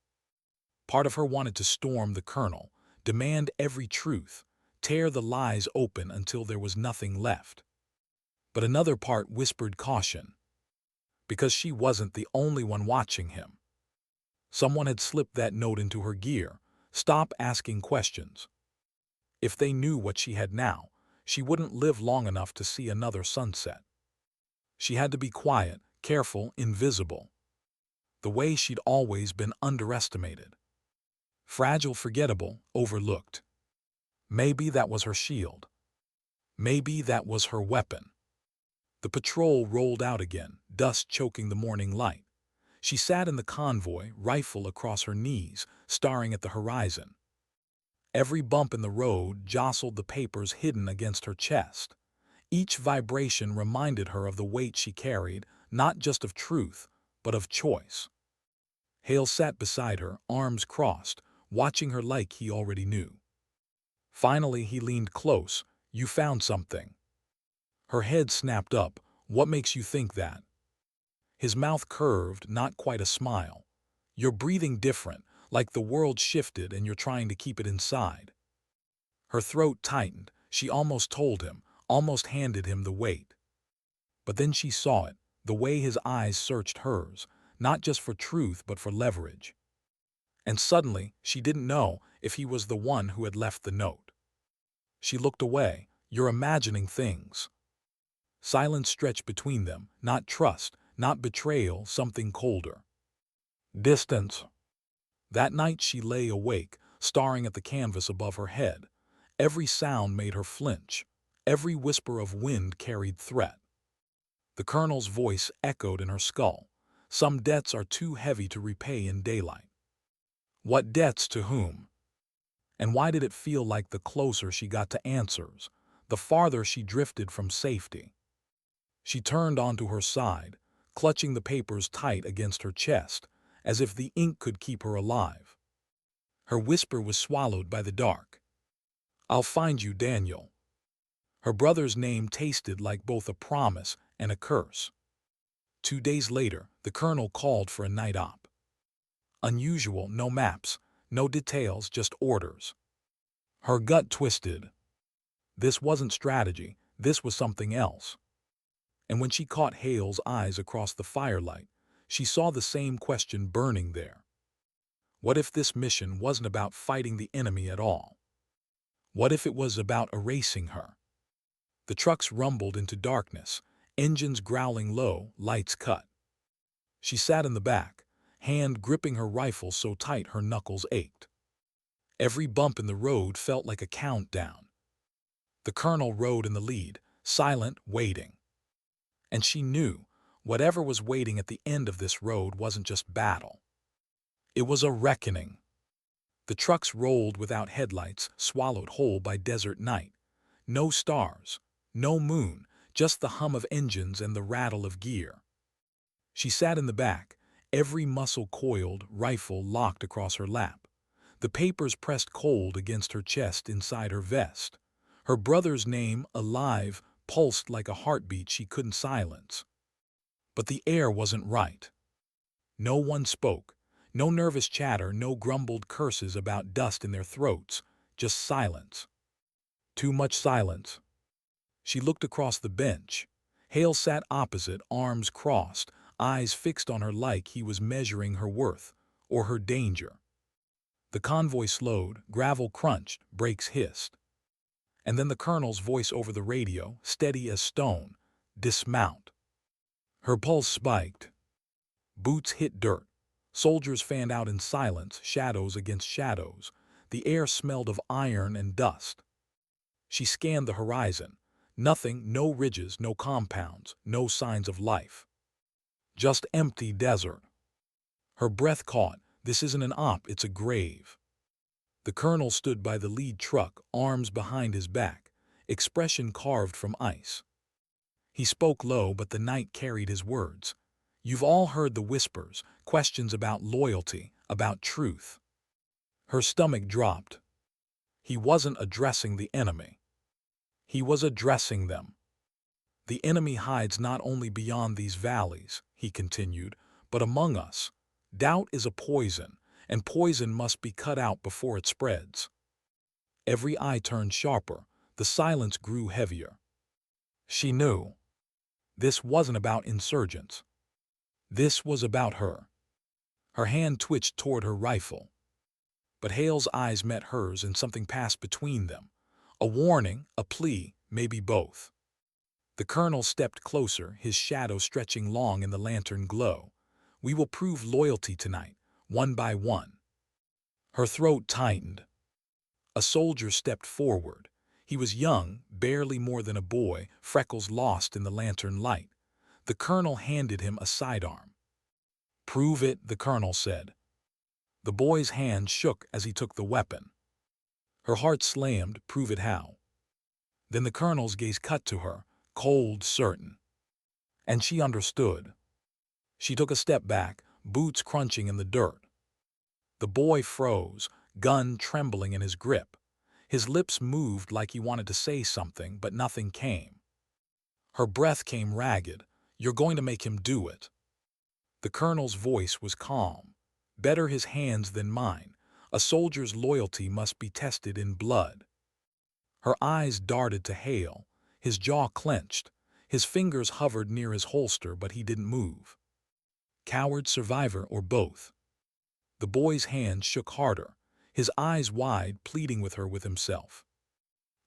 Part of her wanted to storm the colonel, demand every truth, tear the lies open until there was nothing left. But another part whispered caution, because she wasn't the only one watching him. Someone had slipped that note into her gear. Stop asking questions. If they knew what she had now, she wouldn't live long enough to see another sunset. She had to be quiet, careful, invisible. The way she'd always been underestimated. Fragile, forgettable, overlooked. Maybe that was her shield. Maybe that was her weapon. The patrol rolled out again, dust choking the morning light. She sat in the convoy, rifle across her knees, staring at the horizon. Every bump in the road jostled the papers hidden against her chest. Each vibration reminded her of the weight she carried, not just of truth, but of choice. Hale sat beside her, arms crossed, watching her like he already knew. Finally, he leaned close. You found something. Her head snapped up. What makes you think that? His mouth curved, not quite a smile. You're breathing different, like the world shifted and you're trying to keep it inside. Her throat tightened. She almost told him, almost handed him the weight. But then she saw it, the way his eyes searched hers, not just for truth but for leverage. And suddenly, she didn't know if he was the one who had left the note. She looked away. You're imagining things. Silence stretched between them, not trust, not betrayal, something colder. Distance. That night she lay awake, staring at the canvas above her head. Every sound made her flinch. Every whisper of wind carried threat. The colonel's voice echoed in her skull. Some debts are too heavy to repay in daylight. What debts to whom? And why did it feel like the closer she got to answers, the farther she drifted from safety? She turned onto her side, clutching the papers tight against her chest, as if the ink could keep her alive. Her whisper was swallowed by the dark. I'll find you, Daniel. Her brother's name tasted like both a promise and a curse. 2 days later, the colonel called for a night op. Unusual, no maps, no details, just orders. Her gut twisted. This wasn't strategy, this was something else. And when she caught Hale's eyes across the firelight, she saw the same question burning there. What if this mission wasn't about fighting the enemy at all? What if it was about erasing her? The trucks rumbled into darkness, engines growling low, lights cut. She sat in the back, hand gripping her rifle so tight her knuckles ached. Every bump in the road felt like a countdown. The colonel rode in the lead, silent, waiting. And she knew whatever was waiting at the end of this road wasn't just battle. It was a reckoning. The trucks rolled without headlights, swallowed whole by desert night. No stars, no moon, just the hum of engines and the rattle of gear. She sat in the back, every muscle coiled, rifle locked across her lap. The papers pressed cold against her chest inside her vest. Her brother's name, alive, pulsed like a heartbeat she couldn't silence. But the air wasn't right. No one spoke. No nervous chatter, no grumbled curses about dust in their throats, just silence. Too much silence. She looked across the bench. Hale sat opposite, arms crossed, eyes fixed on her like he was measuring her worth, or her danger. The convoy slowed, gravel crunched, brakes hissed. And then the colonel's voice over the radio, steady as stone, "Dismount." Her pulse spiked. Boots hit dirt. Soldiers fanned out in silence, shadows against shadows. The air smelled of iron and dust. She scanned the horizon. Nothing, no ridges, no compounds, no signs of life. Just empty desert. Her breath caught. This isn't an op, it's a grave. The colonel stood by the lead truck, arms behind his back, expression carved from ice. He spoke low, but the night carried his words. You've all heard the whispers, questions about loyalty, about truth. Her stomach dropped. He wasn't addressing the enemy. He was addressing them. The enemy hides not only beyond these valleys, he continued, but among us. Doubt is a poison, and poison must be cut out before it spreads. Every eye turned sharper. The silence grew heavier. She knew. This wasn't about insurgents. This was about her. Her hand twitched toward her rifle. But Hale's eyes met hers and something passed between them. A warning, a plea, maybe both. The colonel stepped closer, his shadow stretching long in the lantern glow. We will prove loyalty tonight, one by one. Her throat tightened. A soldier stepped forward. He was young, barely more than a boy, freckles lost in the lantern light. The colonel handed him a sidearm. Prove it, the colonel said. The boy's hand shook as he took the weapon. Her heart slammed, prove it how. Then the colonel's gaze cut to her, cold, certain. And she understood. She took a step back, boots crunching in the dirt. The boy froze, gun trembling in his grip. His lips moved like he wanted to say something, but nothing came. Her breath came ragged. You're going to make him do it. The colonel's voice was calm. Better his hands than mine. A soldier's loyalty must be tested in blood. Her eyes darted to Hale. His jaw clenched. His fingers hovered near his holster, but he didn't move. Coward, survivor, or both? The boy's hand shook harder, his eyes wide, pleading with her with himself.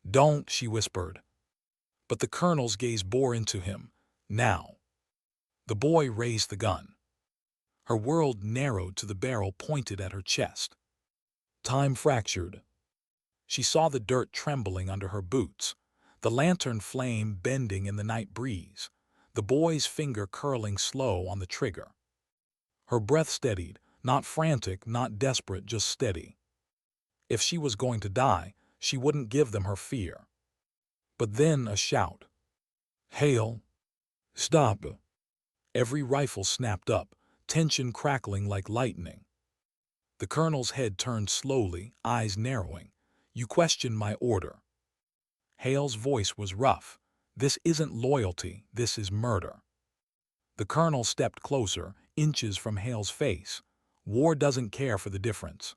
Don't, she whispered. But the colonel's gaze bore into him. Now. The boy raised the gun. Her world narrowed to the barrel pointed at her chest. Time fractured. She saw the dirt trembling under her boots, the lantern flame bending in the night breeze, the boy's finger curling slow on the trigger. Her breath steadied, not frantic, not desperate, just steady. If she was going to die, she wouldn't give them her fear. But then a shout. Hale! Stop! Every rifle snapped up, tension crackling like lightning. The colonel's head turned slowly, eyes narrowing. You question my order. Hale's voice was rough. This isn't loyalty, this is murder. The colonel stepped closer, inches from Hale's face. War doesn't care for the difference.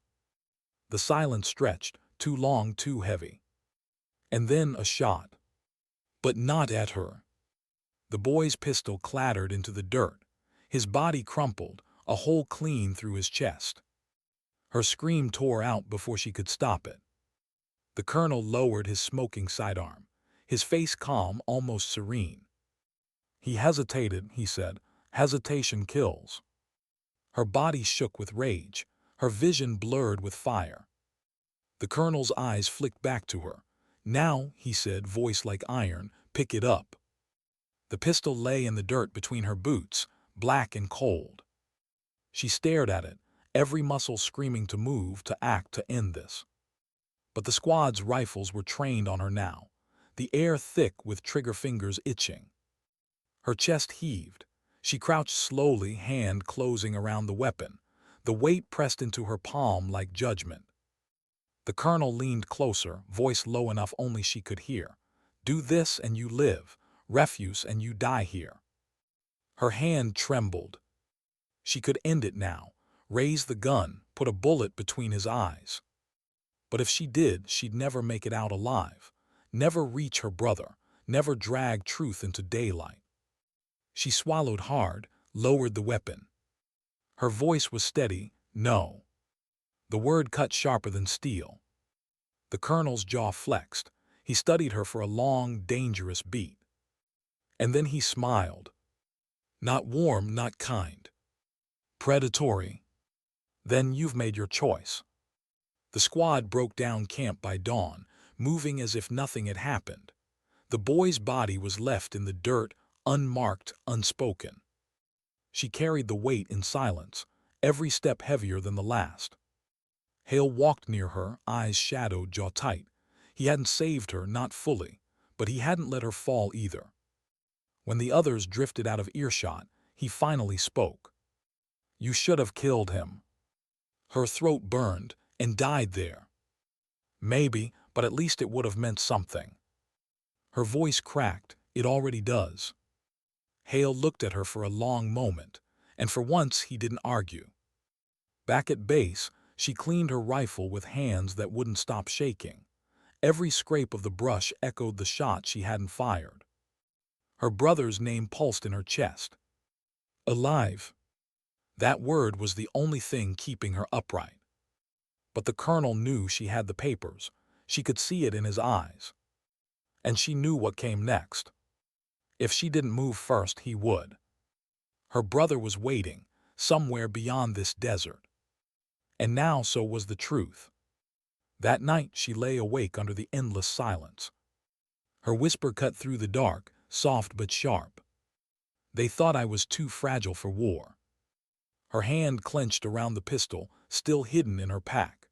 The silence stretched, too long, too heavy. And then a shot. But not at her. The boy's pistol clattered into the dirt. His body crumpled, a hole clean through his chest. Her scream tore out before she could stop it. The colonel lowered his smoking sidearm, his face calm, almost serene. He hesitated, he said. Hesitation kills. Her body shook with rage, her vision blurred with fire. The colonel's eyes flicked back to her. Now, he said, voice like iron, pick it up. The pistol lay in the dirt between her boots, black and cold. She stared at it, every muscle screaming to move, to act, to end this. But the squad's rifles were trained on her now, the air thick with trigger fingers itching. Her chest heaved. She crouched slowly, hand closing around the weapon, the weight pressed into her palm like judgment. The colonel leaned closer, voice low enough only she could hear. Do this and you live, refuse and you die here. Her hand trembled. She could end it now, raise the gun, put a bullet between his eyes. But if she did, she'd never make it out alive, never reach her brother, never drag truth into daylight. She swallowed hard, lowered the weapon. Her voice was steady, no. The word cut sharper than steel. The colonel's jaw flexed. He studied her for a long, dangerous beat. And then he smiled. Not warm, not kind. Predatory. Then you've made your choice. The squad broke down camp by dawn, moving as if nothing had happened. The boy's body was left in the dirt, unmarked, unspoken. She carried the weight in silence, every step heavier than the last. Hale walked near her, eyes shadowed, jaw tight. He hadn't saved her, not fully, but he hadn't let her fall either. When the others drifted out of earshot, he finally spoke. You should have killed him. Her throat burned and died there. Maybe, but at least it would have meant something. Her voice cracked. It already does. Hale looked at her for a long moment, and for once he didn't argue. Back at base, she cleaned her rifle with hands that wouldn't stop shaking. Every scrape of the brush echoed the shot she hadn't fired. Her brother's name pulsed in her chest. Alive. That word was the only thing keeping her upright. But the colonel knew she had the papers. She could see it in his eyes. And she knew what came next. If she didn't move first, he would. Her brother was waiting, somewhere beyond this desert. And now so was the truth. That night she lay awake under the endless silence. Her whisper cut through the dark, soft but sharp. They thought I was too fragile for war. Her hand clenched around the pistol, still hidden in her pack.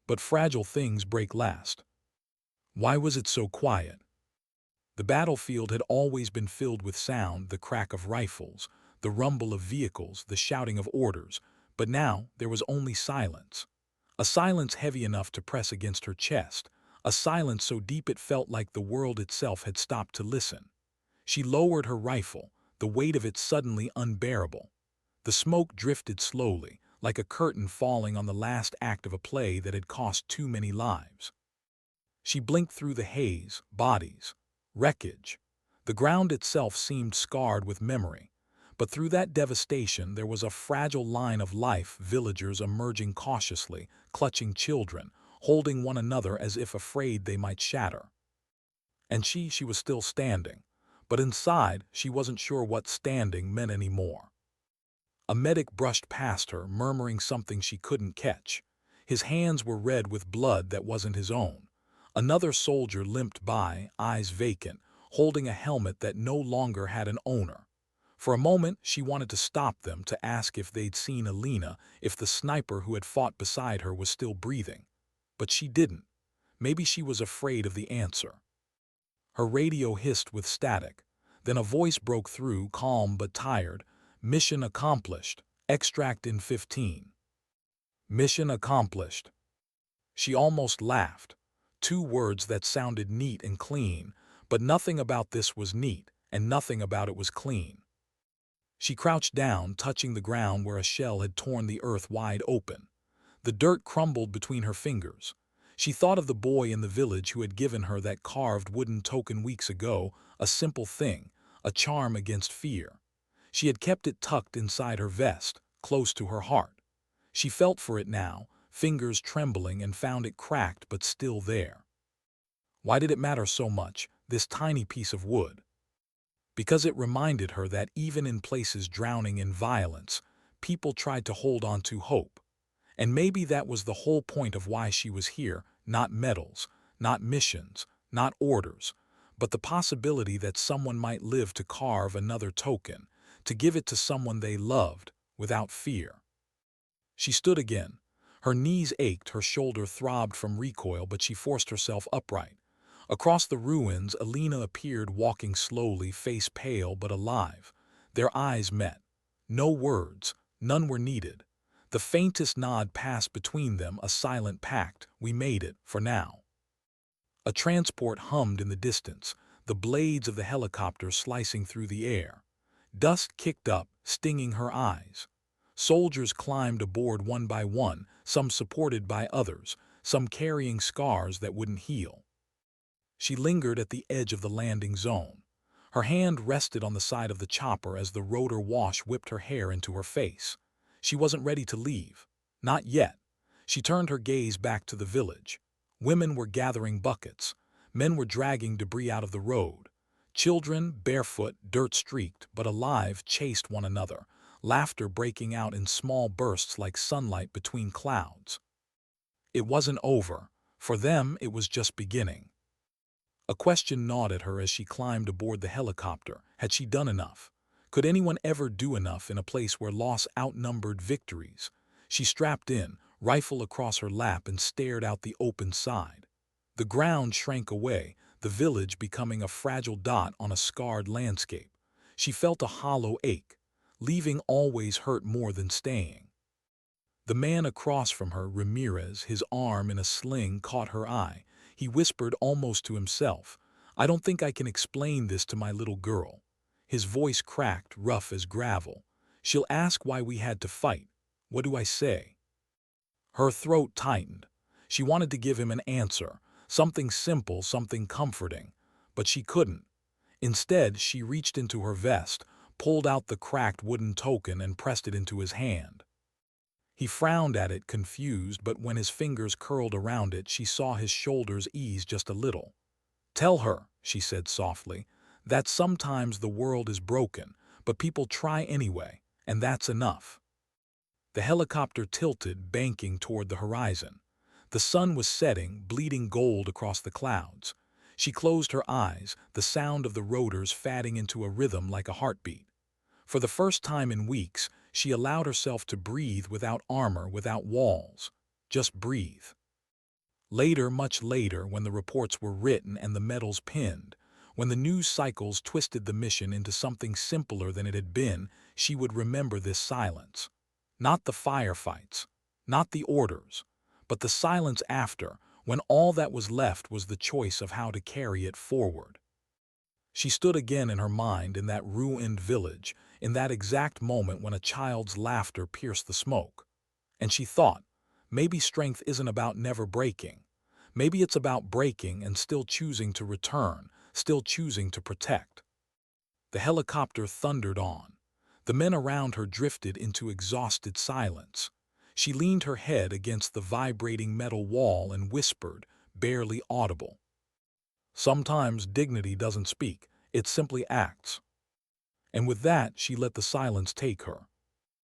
But fragile things break last. Why was it so quiet? The battlefield had always been filled with sound, the crack of rifles, the rumble of vehicles, the shouting of orders, but now there was only silence. A silence heavy enough to press against her chest, a silence so deep it felt like the world itself had stopped to listen. She lowered her rifle, the weight of it suddenly unbearable. The smoke drifted slowly, like a curtain falling on the last act of a play that had cost too many lives. She blinked through the haze, bodies, wreckage. The ground itself seemed scarred with memory. But through that devastation there was a fragile line of life, villagers emerging cautiously, clutching children, holding one another as if afraid they might shatter. And she was still standing, but inside she wasn't sure what standing meant anymore. A medic brushed past her, murmuring something she couldn't catch. His hands were red with blood that wasn't his own. Another soldier limped by, eyes vacant, holding a helmet that no longer had an owner. For a moment, she wanted to stop them, to ask if they'd seen Alina, if the sniper who had fought beside her was still breathing. But she didn't. Maybe she was afraid of the answer. Her radio hissed with static. Then a voice broke through, calm but tired. Mission accomplished. Extract in 15. Mission accomplished. She almost laughed. 2 words that sounded neat and clean, but nothing about this was neat, and nothing about it was clean. She crouched down, touching the ground where a shell had torn the earth wide open. The dirt crumbled between her fingers. She thought of the boy in the village who had given her that carved wooden token weeks ago, a simple thing, a charm against fear. She had kept it tucked inside her vest, close to her heart. She felt for it now, fingers trembling, and found it cracked but still there. Why did it matter so much, this tiny piece of wood? Because it reminded her that even in places drowning in violence, people tried to hold on to hope. And maybe that was the whole point of why she was here, not medals, not missions, not orders, but the possibility that someone might live to carve another token, to give it to someone they loved, without fear. She stood again. Her knees ached, her shoulder throbbed from recoil, but she forced herself upright. Across the ruins, Alina appeared, walking slowly, face pale but alive. Their eyes met. No words, none were needed. The faintest nod passed between them, a silent pact. We made it, for now. A transport hummed in the distance, the blades of the helicopter slicing through the air. Dust kicked up, stinging her eyes. Soldiers climbed aboard one by one, some supported by others, some carrying scars that wouldn't heal. She lingered at the edge of the landing zone. Her hand rested on the side of the chopper as the rotor wash whipped her hair into her face. She wasn't ready to leave. Not yet. She turned her gaze back to the village. Women were gathering buckets. Men were dragging debris out of the road. Children, barefoot, dirt-streaked, but alive, chased one another, laughter breaking out in small bursts like sunlight between clouds. It wasn't over. For them, it was just beginning. A question gnawed at her as she climbed aboard the helicopter. Had she done enough? Could anyone ever do enough in a place where loss outnumbered victories? She strapped in, rifle across her lap, and stared out the open side. The ground shrank away, the village becoming a fragile dot on a scarred landscape. She felt a hollow ache. Leaving always hurt more than staying. The man across from her, Ramirez, his arm in a sling, caught her eye. He whispered almost to himself, "I don't think I can explain this to my little girl." His voice cracked, rough as gravel. "She'll ask why we had to fight. What do I say?" Her throat tightened. She wanted to give him an answer, something simple, something comforting, but she couldn't. Instead, she reached into her vest, pulled out the cracked wooden token, and pressed it into his hand. He frowned at it, confused, but when his fingers curled around it, she saw his shoulders ease just a little. "Tell her," she said softly, "that sometimes the world is broken, but people try anyway, and that's enough." The helicopter tilted, banking toward the horizon. The sun was setting, bleeding gold across the clouds. She closed her eyes, the sound of the rotors fading into a rhythm like a heartbeat. For the first time in weeks, she allowed herself to breathe without armor, without walls. Just breathe. Later, much later, when the reports were written and the medals pinned, when the news cycles twisted the mission into something simpler than it had been, she would remember this silence. Not the firefights, not the orders, but the silence after, when all that was left was the choice of how to carry it forward. She stood again in her mind in that ruined village, in that exact moment when a child's laughter pierced the smoke. And she thought, maybe strength isn't about never breaking. Maybe it's about breaking and still choosing to return, still choosing to protect. The helicopter thundered on. The men around her drifted into exhausted silence. She leaned her head against the vibrating metal wall and whispered, barely audible, "Sometimes dignity doesn't speak, it simply acts." And with that, she let the silence take her.